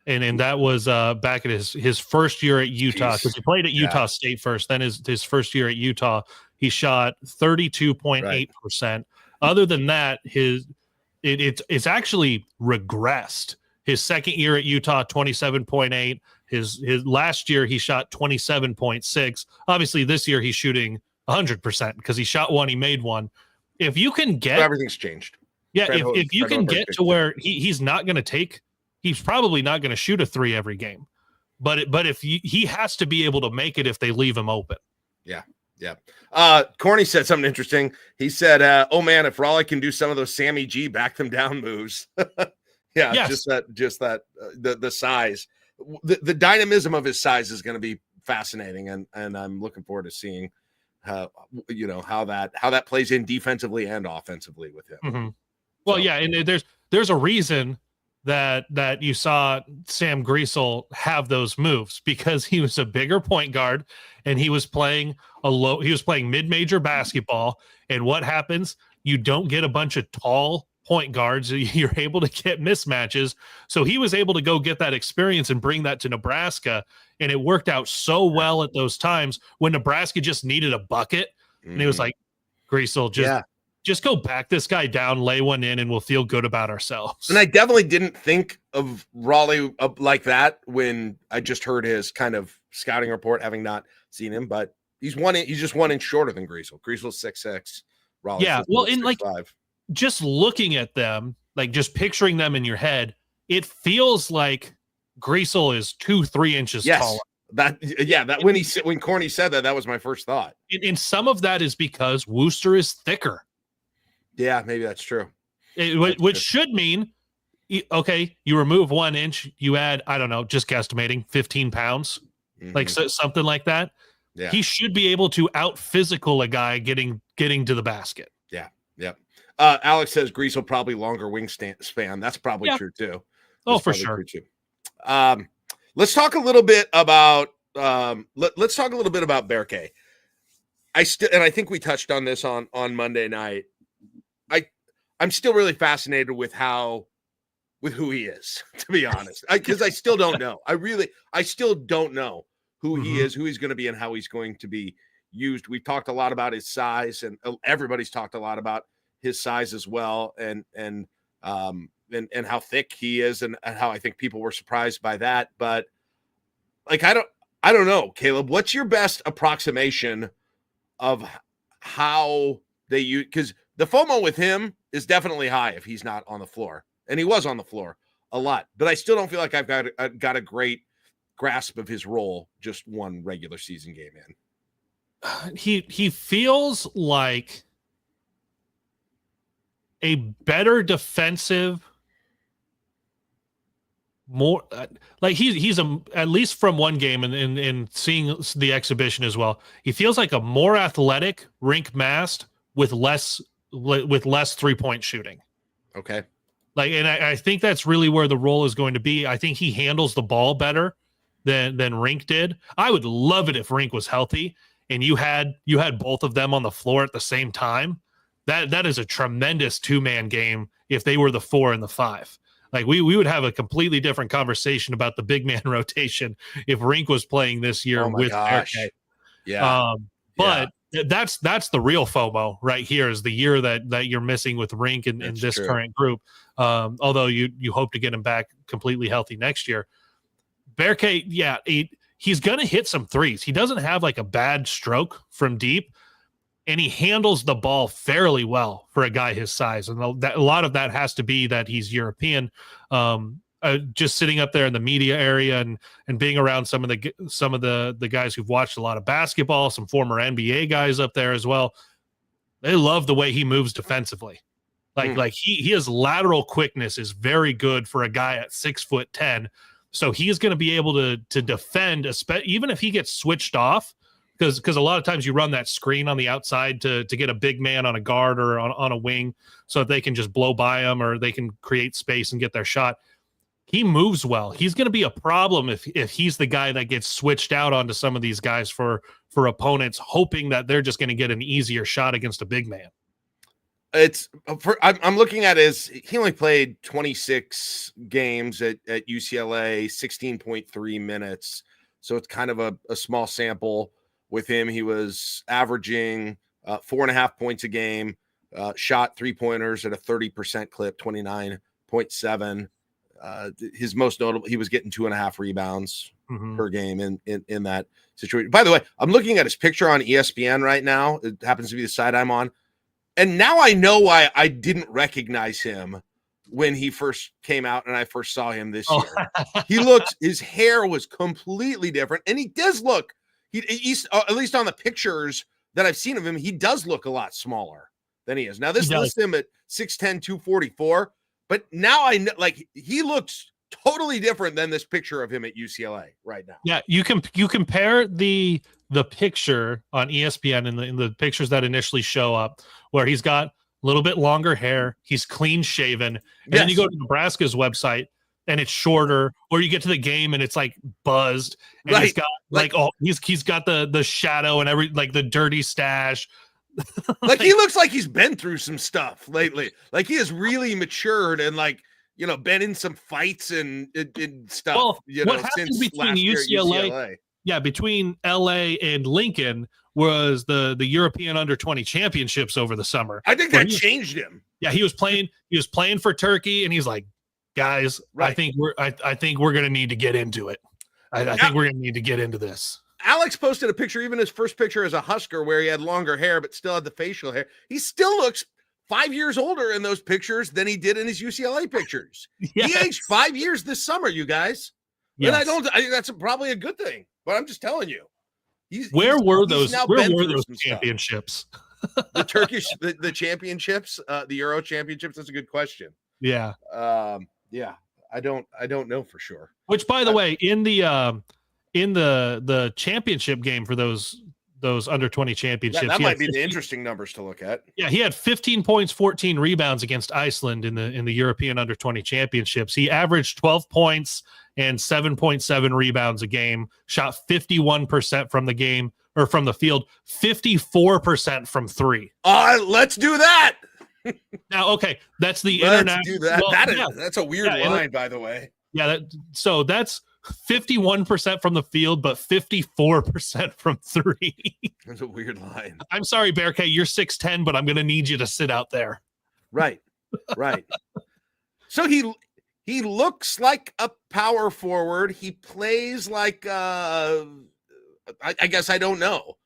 And that was back at his first year at Utah, because he played at Utah State first. Then his first year at Utah, he shot 32.8%. Right. Other than that, it's actually regressed. His second year at Utah, 27.8. His last year, he shot 27.6. Obviously, this year he's shooting 100% because he shot 1, he made 1. If you can get, everything's changed. Yeah, if you can get to where he's not going to take, he's probably not going to shoot a 3 every game. But if he has to be able to make it if they leave him open. Yeah. Yeah. Corny said something interesting. He said, oh man, if Raleigh can do some of those Sammy G back them down moves. Yeah. Yes. Just that the size, the dynamism of his size is going to be fascinating. And I'm looking forward to seeing how that plays in defensively and offensively with him. Mm-hmm. Well, so, yeah. And there's a reason that you saw Sam Griesel have those moves, because he was a bigger point guard and he was playing mid-major basketball. And what happens? You don't get a bunch of tall point guards. You're able to get mismatches. So he was able to go get that experience and bring that to Nebraska. And it worked out so well at those times when Nebraska just needed a bucket. Mm-hmm. And it was like, Griesel, just go back this guy down, lay one in, and we'll feel good about ourselves. And I definitely didn't think of Raleigh like that when I just heard his kind of scouting report, having not seen him. But he's just 1 inch shorter than Griesel. Griesel's 6'6". Raleigh, yeah. Well, in 6'5". Just looking at them, like just picturing them in your head, it feels like Griesel is 2-3 inches taller. When Corny said that was my first thought. And some of that is because Wooster is thicker. Yeah, maybe that's true. Which should mean, okay, you remove 1 inch, you add, I don't know, just guesstimating, 15 pounds, like something like that. Yeah. He should be able to out-physical a guy getting to the basket. Yeah, yeah. Alex says Griesel probably longer wingspan. That's probably true too. For sure. Let's talk a little bit about let's talk a little bit about Berke. I think we touched on this on Monday night. I'm still really fascinated with who he is, to be honest, because I still don't know. I still don't know who he is, who he's going to be, and how he's going to be used. We've talked a lot about his size, and everybody's talked a lot about his size as well, and how thick he is, and how I think people were surprised by that. But like, I don't know, Caleb, what's your best approximation of how they use, because the FOMO with him is definitely high if he's not on the floor. And he was on the floor a lot. But I still don't feel like I've got a great grasp of his role just one regular season game in. He feels like a better defensive, more like he's at least from one game and seeing the exhibition as well, he feels like a more athletic Rink Mast with less 3-point shooting. Okay. Like, and I think that's really where the role is going to be. I think he handles the ball better than Rink did. I would love it if Rink was healthy and you had both of them on the floor at the same time. That is a tremendous 2-man game if they were the 4 and the 5. Like we would have a completely different conversation about the big man rotation if Rink was playing this year with Berke. Yeah. But that's the real FOMO right here, is the year that you're missing with Rink in this current group. Although you hope to get him back completely healthy next year. Berke, he's going to hit some threes. He doesn't have like a bad stroke from deep, and he handles the ball fairly well for a guy his size. And a lot of that has to be that he's European. Just sitting up there in the media area and being around some of the guys who've watched a lot of basketball, some former NBA guys up there as well. They love the way he moves defensively. Like his lateral quickness is very good for a guy at 6'10". So he's going to be able to defend, even if he gets switched off, because a lot of times you run that screen on the outside to get a big man on a guard or on a wing so that they can just blow by him or they can create space and get their shot. He moves well. He's going to be a problem if he's the guy that gets switched out onto some of these guys for opponents, hoping that they're just going to get an easier shot against a big man. I'm looking at he only played 26 games at UCLA, 16.3 minutes. So it's kind of a small sample with him. He was averaging 4.5 points a game, shot 3-pointers at a 30% clip, 29.7. His most notable, he was getting 2.5 rebounds per game in that situation. By the way, I'm looking at his picture on ESPN right now. It happens to be the site I'm on. And now I know why I didn't recognize him when he first came out and I first saw him this year. His hair was completely different. And he does look, he's at least on the pictures that I've seen of him, he does look a lot smaller than he is. Now this lists him at 6'10", 244, but now I know, like, he looks totally different than this picture of him at UCLA right now. Yeah, you compare the picture on ESPN and the pictures that initially show up where he's got a little bit longer hair, he's clean shaven, and then you go to Nebraska's website and it's shorter, or you get to the game and it's like buzzed, and he's got he's got the shadow and the dirty stash. Like he looks like he's been through some stuff lately. Like he has really matured and been in some fights and stuff. Well, what happened between UCLA? Yeah, between LA and Lincoln was the European Under-20 championships over the summer. I think that changed him. Yeah, he was playing for Turkey, and he's like, guys, I think we're going to need to get into it. I think we're going to need to get into this. Alex posted a picture, even his first picture as a Husker, where he had longer hair but still had the facial hair. He still looks 5 years older in those pictures than he did in his UCLA pictures. Yes. He aged 5 years this summer, you guys. Yes. And I think that's probably a good thing. But I'm just telling you. Where were those championships? The Turkish, the championships, the Euro championships. That's a good question. Yeah. Yeah. I don't know for sure. Which, by the way, in the championship game for those under-20 championships, that might be the interesting numbers to look at. Yeah, he had 15 points, 14 rebounds against Iceland in the European under-20 championships. He averaged 12 points and 7.7 rebounds a game, shot 51% from the game or from the field, 54% from three. Let's do that. Now, okay, that's the international. Do that. Well, that's a weird line, by the way. Yeah, so that's 51% from the field, but 54% from three. That's a weird line. I'm sorry, Berke, you're 6'10", but I'm going to need you to sit out there. Right. So he looks like a power forward. He plays like I guess I don't know.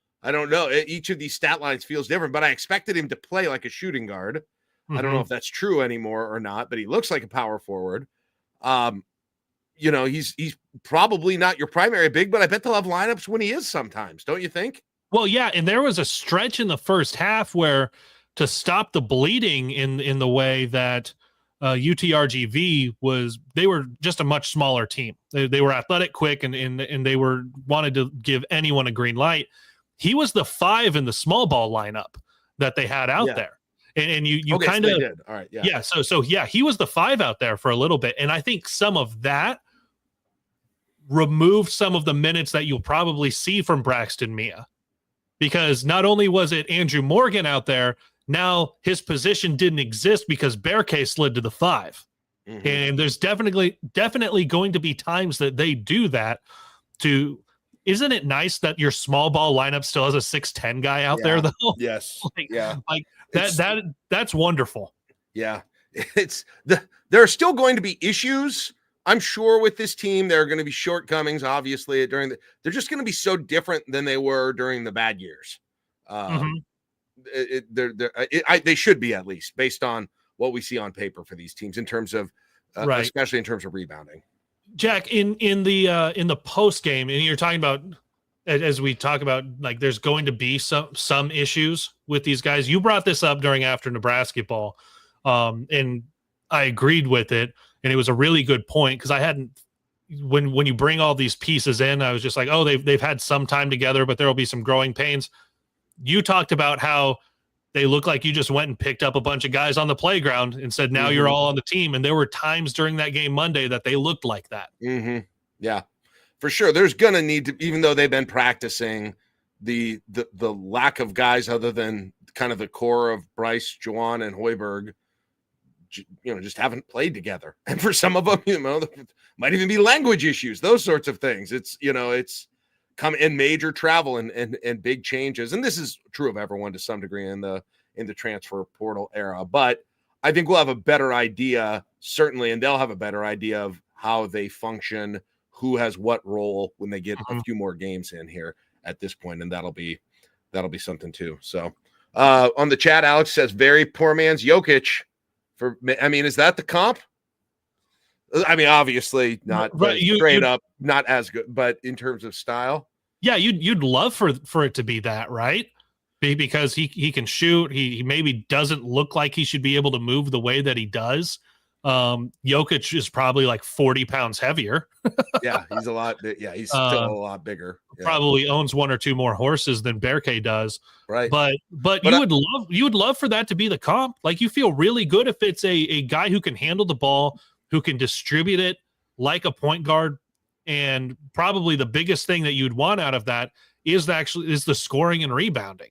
Each of these stat lines feels different, but I expected him to play like a shooting guard. Mm-hmm. I don't know if that's true anymore or not, but he looks like a power forward. He's probably not your primary big, but I bet they'll have lineups when he is sometimes, don't you think? Well, yeah, and there was a stretch in the first half where to stop the bleeding in the way that UTRGV was, they were just a much smaller team. They were athletic, quick, and they wanted to give anyone a green light. He was the 5 in the small ball lineup that they had out there. And you okay, kind of did. All right, yeah. Yeah, so he was the 5 out there for a little bit. And I think some of that removed some of the minutes that you'll probably see from Braxton Mia. Because not only was it Andrew Morgan out there, now his position didn't exist because Berke slid to the 5. Mm-hmm. And there's definitely going to be times that they do that to. Isn't it nice that your small ball lineup still has a 6'10" guy out there, though? Yes. That's wonderful. Yeah. There are still going to be issues, I'm sure, with this team. There are going to be shortcomings, obviously, they're just going to be so different than they were during the bad years. They should be, at least based on what we see on paper for these teams in terms of, especially in terms of rebounding. Jack, in the post game, and you're talking about as we talk about, like, there's going to be some issues with these guys. You brought this up during after Nebrasketball, and I agreed with it, and it was a really good point because I hadn't. When you bring all these pieces in, I was just like, oh, they've had some time together, but there will be some growing pains. You talked about how they look like you just went and picked up a bunch of guys on the playground and said, now you're all on the team. And there were times during that game Monday that they looked like that. Yeah, for sure. There's going to need to, even though they've been practicing, the lack of guys other than kind of the core of Bryce, Juwan, and Hoiberg, just haven't played together. And for some of them, might even be language issues, those sorts of things. It's come in major travel and big changes. And this is true of everyone to some degree in the transfer portal era. But I think we'll have a better idea, certainly, and they'll have a better idea of how they function, who has what role when they get a few more games in here at this point. And that'll be something too. So on the chat, Alex says, very poor man's Jokic. Is that the comp? I mean, obviously not straight up, not as good, but in terms of style. Yeah, you'd love for it to be that, right? Because he can shoot. He maybe doesn't look like he should be able to move the way that he does. Jokic is probably like 40 pounds heavier. Yeah, he's a lot. Yeah, he's still a lot bigger. Yeah. Probably owns one or two more horses than Berke does. Right. But you would love for that to be the comp. Like, you feel really good if it's a guy who can handle the ball, who can distribute it like a point guard. And probably the biggest thing that you'd want out of that is the scoring and rebounding.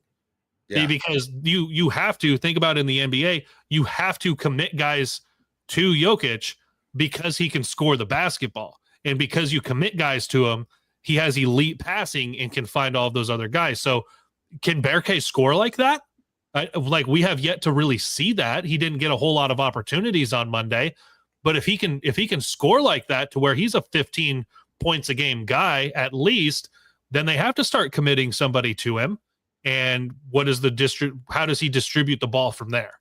Yeah. Because you have to think about in the NBA, you have to commit guys to Jokic because he can score the basketball. And because you commit guys to him, he has elite passing and can find all of those other guys. So can Berke score like that? Like, we have yet to really see that. He didn't get a whole lot of opportunities on Monday, but if he can score like that to where he's a 15 points a game guy at least, then they have to start committing somebody to him. And what is how does he distribute the ball from there?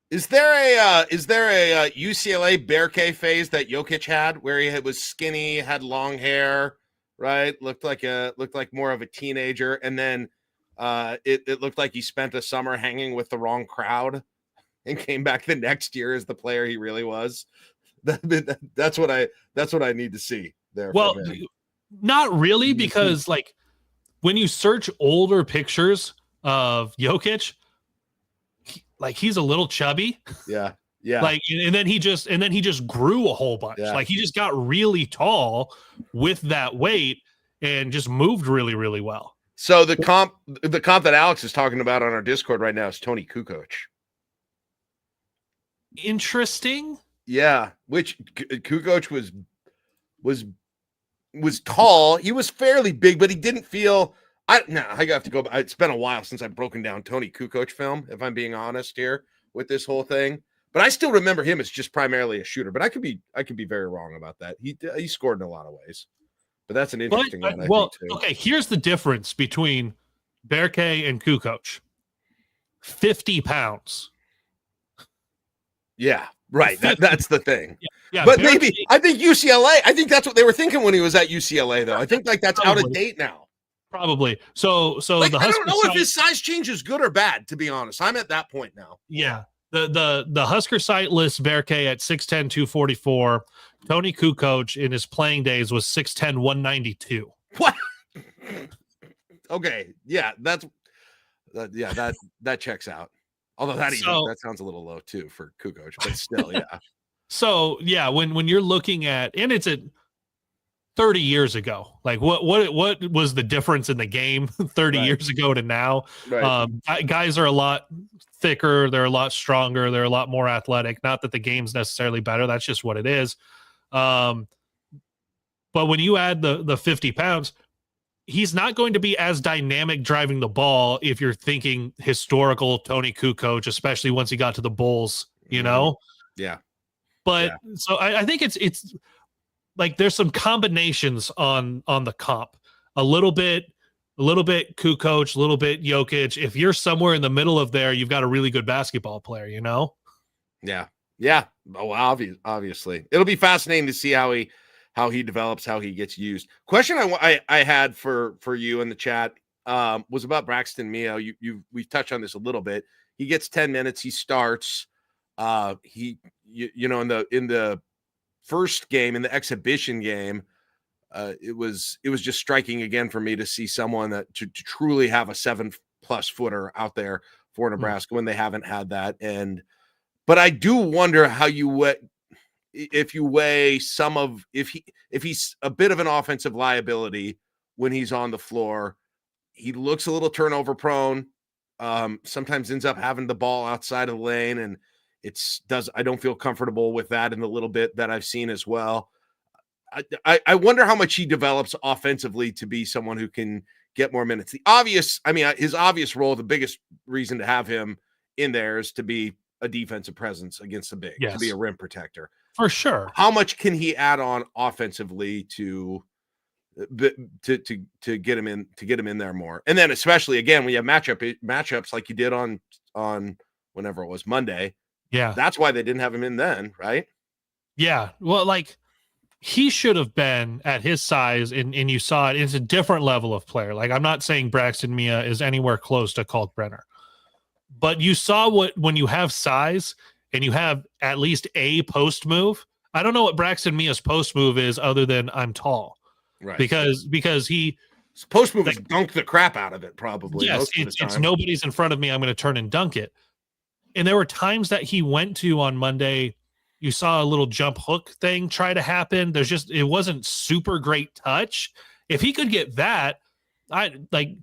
Is there a UCLA Berke phase that Jokic had where he was skinny, had long hair, right? Looked like more of a teenager, and then it looked like he spent a summer hanging with the wrong crowd and came back the next year as the player he really was. That's what I need to see there. Well, not really, because like when you search older pictures of Jokic, he's a little chubby. Yeah. Like, and then he just grew a whole bunch. Yeah. Like, he just got really tall with that weight and just moved really, really well. So the comp that Alex is talking about on our Discord right now is Tony Kukoc. Interesting. Yeah, which Kukoc was tall. He was fairly big, but he didn't feel. I have to go. It's been a while since I've broken down Tony Kukoc film, if I'm being honest here with this whole thing. But I still remember him as just primarily a shooter. But I could be very wrong about that. He scored in a lot of ways. But that's an interesting one. I think too. Okay. Here's the difference between Berke and Kukoc. 50 pounds. Yeah. Right. That's the thing. Yeah, but Berke, maybe I think UCLA. I think that's what they were thinking when he was at UCLA, though. I think that's out of date now. Probably. So I don't know if his size change is good or bad, to be honest. I'm at that point now. Yeah. The Husker site lists Berke at 6'10", 244. Tony Kukoc in his playing days was 6'10", 192. What? Okay. Yeah, that checks out. Although that sounds a little low too for Kukoc, but still, yeah. So yeah, when you're looking at, and it's at 30 years ago, like what was the difference in the game 30 years ago to now? Right. Guys are a lot thicker, they're a lot stronger, they're a lot more athletic. Not that the game's necessarily better, that's just what it is. But when you add the 50 pounds, he's not going to be as dynamic driving the ball if you're thinking historical Tony Kukoc, especially once he got to the Bulls, you know? Yeah. But so I think it's like there's some combinations on the comp. A little bit Kukoc, a little bit Jokic. If you're somewhere in the middle of there, you've got a really good basketball player, you know? Yeah. Yeah. Oh, obviously. It'll be fascinating to see how he how he develops, how he gets used. Question I had for you in the chat was about Braxton Mia. We've touched on this a little bit. He gets 10 minutes. He starts. In the first game, in the exhibition game, it was just striking again for me to see someone that to truly have a 7+ footer out there for Nebraska when they haven't had that. But I do wonder how if you weigh if he's a bit of an offensive liability when he's on the floor. He looks a little turnover prone. Sometimes ends up having the ball outside of the lane, and I don't feel comfortable with that in the little bit that I've seen as well. I wonder how much he develops offensively to be someone who can get more minutes. His obvious role, the biggest reason to have him in there is to be a defensive presence against the big, to be a rim protector. For sure. How much can he add on offensively to get him in there more? And then especially again, we have matchups like you did on whenever it was Monday. Yeah. That's why they didn't have him in then, right? Yeah. Well, like he should have been at his size, and you saw it. It's a different level of player. Like, I'm not saying Braxton Mia is anywhere close to Kalkbrenner, but you saw when you have size and you have at least a post move. I don't know what Braxton Mia's post move is other than I'm tall. Right. Because his post move is dunk the crap out of it, probably. Yes, it's nobody's in front of me. I'm going to turn and dunk it. And there were times that he went to on Monday. You saw a little jump hook thing try to happen. It wasn't super great touch. If he could get that, I like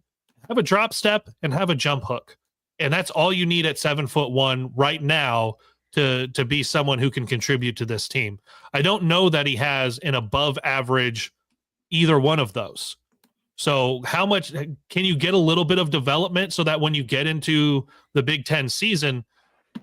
have a drop step and have a jump hook. And that's all you need at 7'1" right now to be someone who can contribute to this team. I don't know that he has an above average either one of those. So how much can you get a little bit of development so that when you get into the Big Ten season,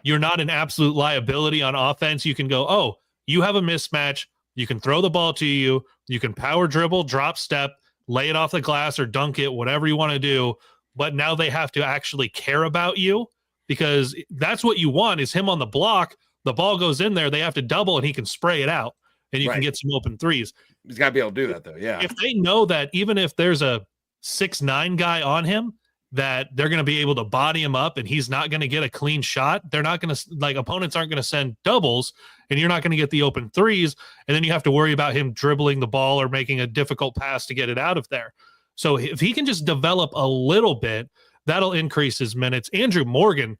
you're not an absolute liability on offense? You can go, oh, you have a mismatch. You can throw the ball to you. You can power dribble, drop step, lay it off the glass or dunk it, whatever you want to do. But now they have to actually care about you, because that's what you want is him on the block. The ball goes in there. They have to double and he can spray it out and you can get some open threes. He's got to be able to do that though. Yeah. If they know that even if there's a 6'9" guy on him, that they're going to be able to body him up and he's not going to get a clean shot. They're not going to opponents aren't going to send doubles and you're not going to get the open threes. And then you have to worry about him dribbling the ball or making a difficult pass to get it out of there. So if he can just develop a little bit, that'll increase his minutes. Andrew Morgan,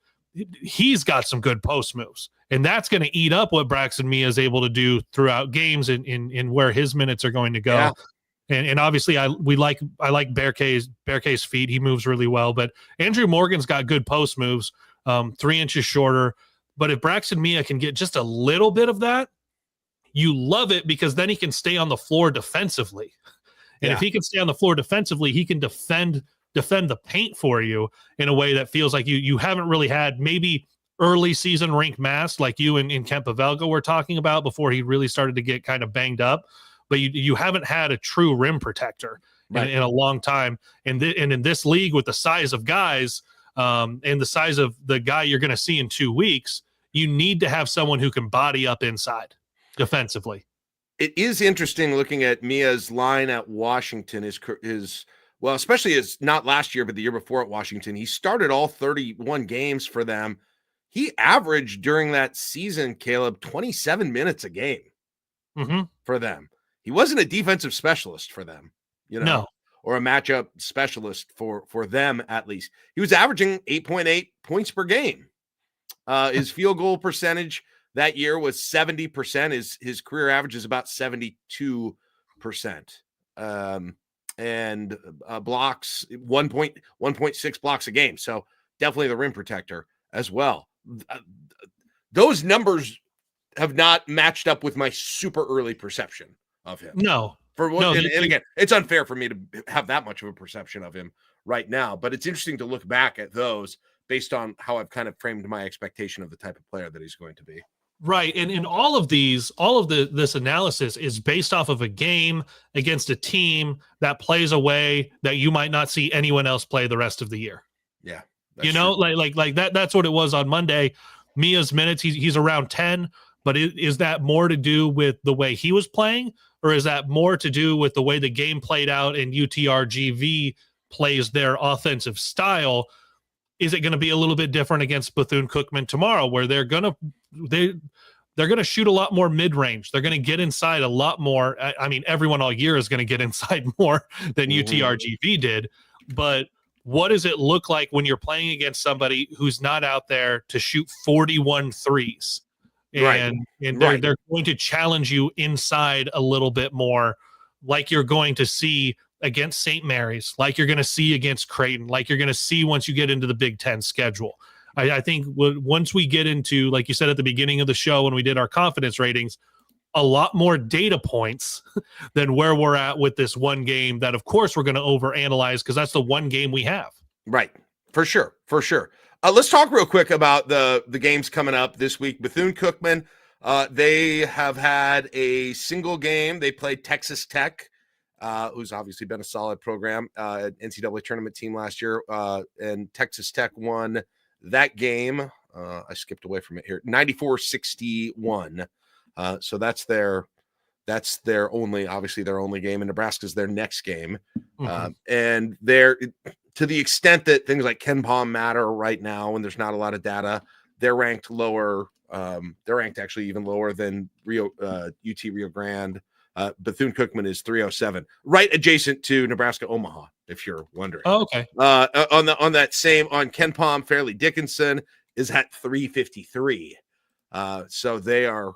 he's got some good post moves, and that's going to eat up what Braxton Mia is able to do throughout games in where his minutes are going to go. Yeah. And obviously I like Berke's feet. He moves really well, but Andrew Morgan's got good post moves, 3 inches shorter. But if Braxton Mia can get just a little bit of that, you love it, because then he can stay on the floor defensively. And if he can stay on the floor defensively, he can defend the paint for you in a way that feels like you haven't really had maybe early season Rink Mast like you and Kent Pavelka were talking about before he really started to get kind of banged up. But you haven't had a true rim protector in a long time. And in this league with the size of guys and the size of the guy you're going to see in 2 weeks, you need to have someone who can body up inside defensively. It is interesting looking at Mia's line at Washington, well, especially as not last year, but the year before at Washington. He started all 31 games for them. He averaged during that season, Kaleb, 27 minutes a game for them. He wasn't a defensive specialist for them, or a matchup specialist for them, at least. He was averaging 8.8 points per game. His field goal percentage that year was 70%. His career average is about 72%. And blocks, 1.6 blocks a game. So definitely the rim protector as well. Those numbers have not matched up with my super early perception of him. No. And again, it's unfair for me to have that much of a perception of him right now, but it's interesting to look back at those based on how I've kind of framed my expectation of the type of player that he's going to be. Right. And in this analysis is based off of a game against a team that plays a way that you might not see anyone else play the rest of the year. Yeah. Like that's what it was on Monday. Mia's minutes, he's around 10, but is that more to do with the way he was playing, or is that more to do with the way the game played out and UTRGV plays their offensive style? Is it going to be a little bit different against Bethune Cookman tomorrow, where they're going to shoot a lot more mid-range? They're going to get inside a lot more. I mean, everyone all year is going to get inside more than UTRGV did. But what does it look like when you're playing against somebody who's not out there to shoot 41 threes? And they're going to challenge you inside a little bit more, like you're going to see against St. Mary's, like you're going to see against Creighton, like you're going to see once you get into the Big Ten schedule. I think once we get into, like you said at the beginning of the show when we did our confidence ratings, a lot more data points than where we're at with this one game that, of course, we're going to overanalyze because that's the one game we have. Right. For sure. Let's talk real quick about the games coming up this week. Bethune Cookman, they have had a single game. They played Texas Tech, who's obviously been a solid program, NCAA tournament team last year, and Texas Tech won that game. I skipped away from it here. 94-61. So that's their only game, and Nebraska's their next game. And they're, to the extent that things like KenPom matter right now, and there's not a lot of data, they're ranked lower. They're ranked actually even lower than UT Rio Grande. Bethune Cookman is 307, right adjacent to Nebraska Omaha, if you're wondering. Oh, okay. On KenPom, Fairleigh Dickinson is at 353. So they're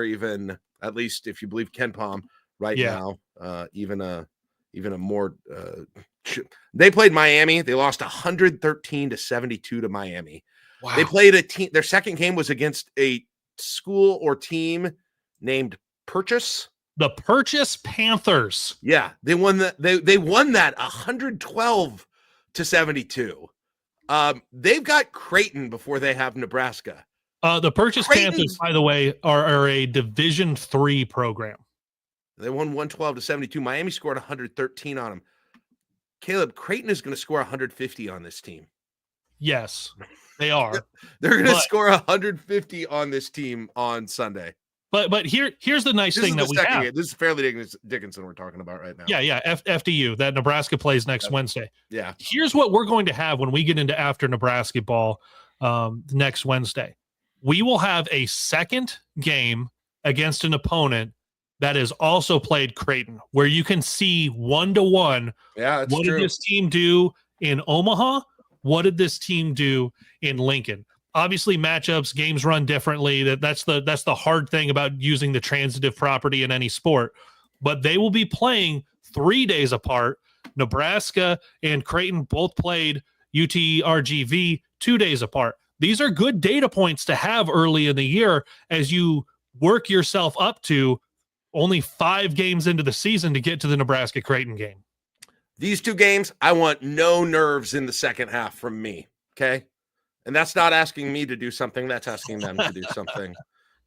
even, at least if you believe KenPom now, even a more. They played Miami. They lost 113-72 to Miami. Wow. They played a team. Their second game was against a school or team named Purchase. The Purchase Panthers. Yeah, they won that. They won that 112-72. They've got Creighton before they have Nebraska. The Purchase Panthers, by the way, are a Division III program. They won 112-72. Miami scored 113 on them. Kaleb, Creighton is going to score 150 on this team. Yes, they are. They're going to score 150 on this team on Sunday. But here's the nice thing that we have. Game. This is Fairleigh Dickinson we're talking about right now. Yeah, FDU, that Nebraska plays next Wednesday. Yeah. Here's what we're going to have when we get into after Nebrasketball next Wednesday. We will have a second game against an opponent that has also played Creighton, where you can see 1-to-1. Yeah, what true. Did this team do in Omaha? What did this team do in Lincoln? Obviously, matchups, games run differently. That's the hard thing about using the transitive property in any sport. But they will be playing 3 days apart. Nebraska and Creighton both played UTRGV 2 days apart. These are good data points to have early in the year as you work yourself up to only 5 games into the season to get to the Nebraska Creighton game. These 2 games, I want no nerves in the second half from me. Okay. And that's not asking me to do something. That's asking them to do something.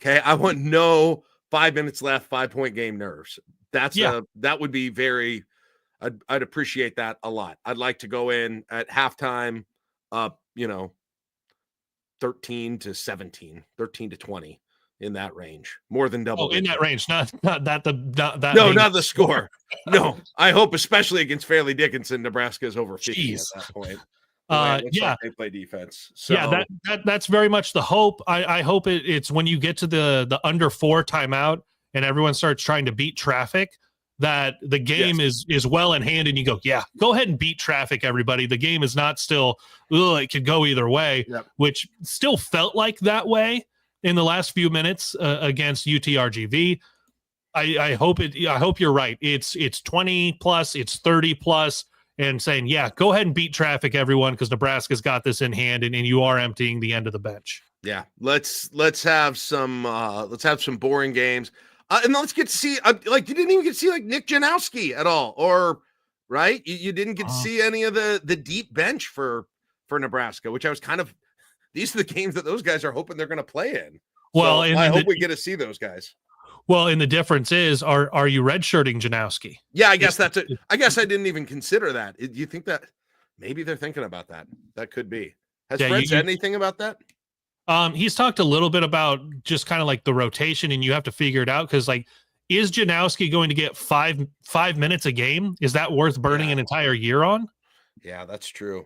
Okay. I want no 5 minutes left, 5-point game nerves. That would be very, I'd appreciate that a lot. I'd like to go in at halftime up, 13-17, 13-20 in that range, more than double. In that range, not that. No, not the score. No, I hope, especially against Fairleigh Dickinson, Nebraska is over 50 at that point. Like they play defense. So. Yeah, that's very much the hope. I hope it's when you get to the under 4 timeout and everyone starts trying to beat traffic, that the game is well in hand and you go, go ahead and beat traffic, everybody. The game is not still, it could go either way, which still felt like that way in the last few minutes against UTRGV. I hope you're right. It's 20 plus, it's 30 plus, and saying, go ahead and beat traffic, everyone, because Nebraska's got this in hand, and you are emptying the end of the bench. Yeah, let's have some boring games. And let's get to see, you didn't even get to see Nick Janowski at all, or right? You didn't get to see any of the deep bench for Nebraska, which I was kind of. These are the games that those guys are hoping they're going to play in. Well, so I hope we get to see those guys. Well, and the difference is, are you redshirting Janowski? Yeah, I guess that's it. I guess I didn't even consider that. Do you think that maybe they're thinking about that? That could be. Has Fred said anything about that? He's talked a little bit about just kind of like the rotation, and you have to figure it out because is Janowski going to get five minutes a game? Is that worth burning an entire year on? Yeah, that's true.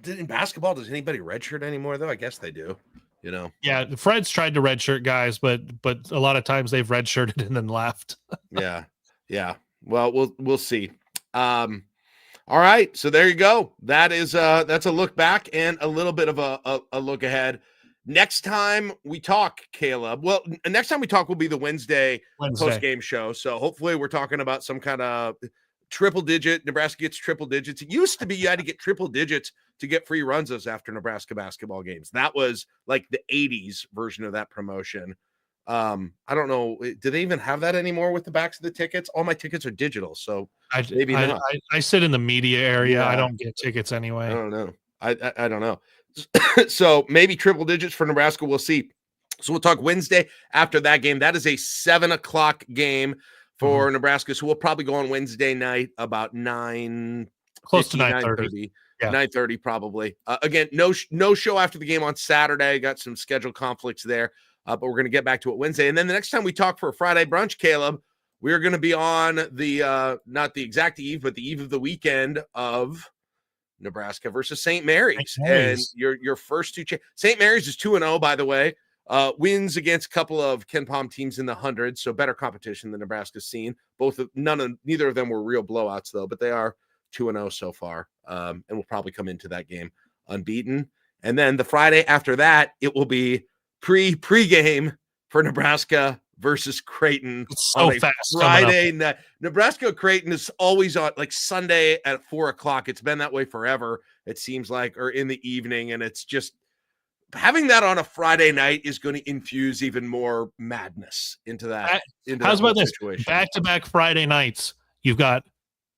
In basketball, does anybody redshirt anymore, though? I guess they do. Yeah, Fred's tried to redshirt guys, but a lot of times they've redshirted and then left. Yeah. Well, we'll see. All right, so there you go. That's a look back and a little bit of a look ahead. Next time we talk, Caleb. Well, next time we talk will be the Wednesday. Post-game show. So hopefully we're talking about some kind of triple digit. Nebraska gets triple digits. It used to be you had to get triple digits to get free runs after Nebraska basketball games. That was like the 80s version of that promotion. I don't know. Do they even have that anymore with the backs of the tickets? All my tickets are digital, so maybe not. I sit in the media area. Yeah. I don't get tickets anyway. I don't know. I don't know. So maybe triple digits for Nebraska. We'll see. So we'll talk Wednesday after that game. That is a 7:00 game for Nebraska. So we'll probably go on Wednesday night about 9, close to 9:30. 9:30 probably. Again, no show after the game on Saturday. Got some schedule conflicts there. But we're going to get back to it Wednesday. And then the next time we talk for a Friday brunch, Caleb, we're going to be on the not the exact eve, but the eve of the weekend of Nebraska versus St. Mary's. And your first two St. Mary's is 2-0, by the way. Wins against a couple of Ken Palm teams in the hundreds, so better competition than Nebraska's seen. Neither of them were real blowouts, though, but they are 2-0 so far. And we'll probably come into that game unbeaten. And then the Friday after that, it will be pre-game for Nebraska versus Creighton. It's so fast. Friday night. Nebraska Creighton is always on like Sunday at 4:00. It's been that way forever, it seems like, or in the evening. And it's just having that on a Friday night is going to infuse even more madness into that. How's about this? Back-to-back Friday nights. You've got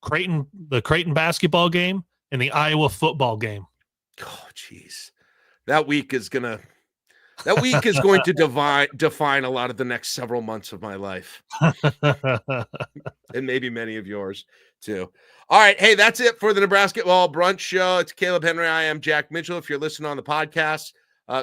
the Creighton basketball game and the Iowa football game. Oh, geez. That week is going to define a lot of the next several months of my life. And maybe many of yours too. All right. Hey, that's it for the Nebrasketball Brunch Show. It's Kaleb Henry. I am Jack Mitchell. If you're listening on the podcast,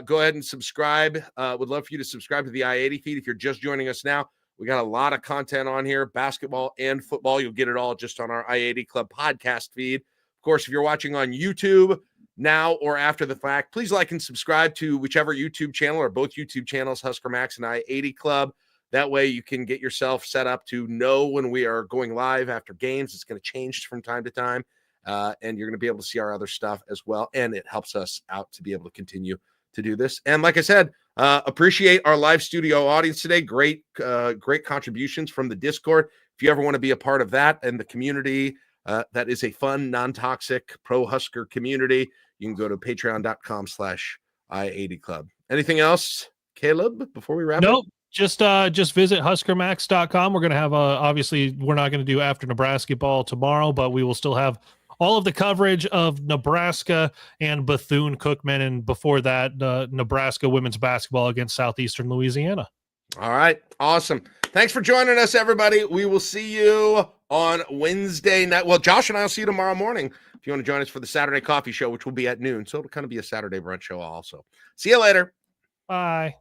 go ahead and subscribe. Would love for you to subscribe to the I-80 feed. If you're just joining us now, we got a lot of content on here, basketball and football. You'll get it all just on our I-80 Club podcast feed. Of course, if you're watching on YouTube now or after the fact, please like and subscribe to whichever YouTube channel or both YouTube channels, Husker Max and I-80 Club. That way you can get yourself set up to know when we are going live after games. It's going to change from time to time, and you're going to be able to see our other stuff as well, and it helps us out to be able to continue to do this. And like I said, appreciate our live studio audience today. Great contributions from the Discord. If you ever want to be a part of that and the community, that is a fun, non-toxic, pro-Husker community, you can go to patreon.com/I80 Club. Anything else, Caleb, before we wrap up? Just visit huskermax.com. We're going to have obviously we're not going to do after Nebrasketball tomorrow, but we will still have all of the coverage of Nebraska and Bethune Cookman, and before that, Nebraska women's basketball against Southeastern Louisiana. All right. Awesome. Thanks for joining us, everybody. We will see you on Wednesday night. Well, Josh and I will see you tomorrow morning if you want to join us for the Saturday coffee show, which will be at noon. So it'll kind of be a Saturday brunch show also. See you later. Bye.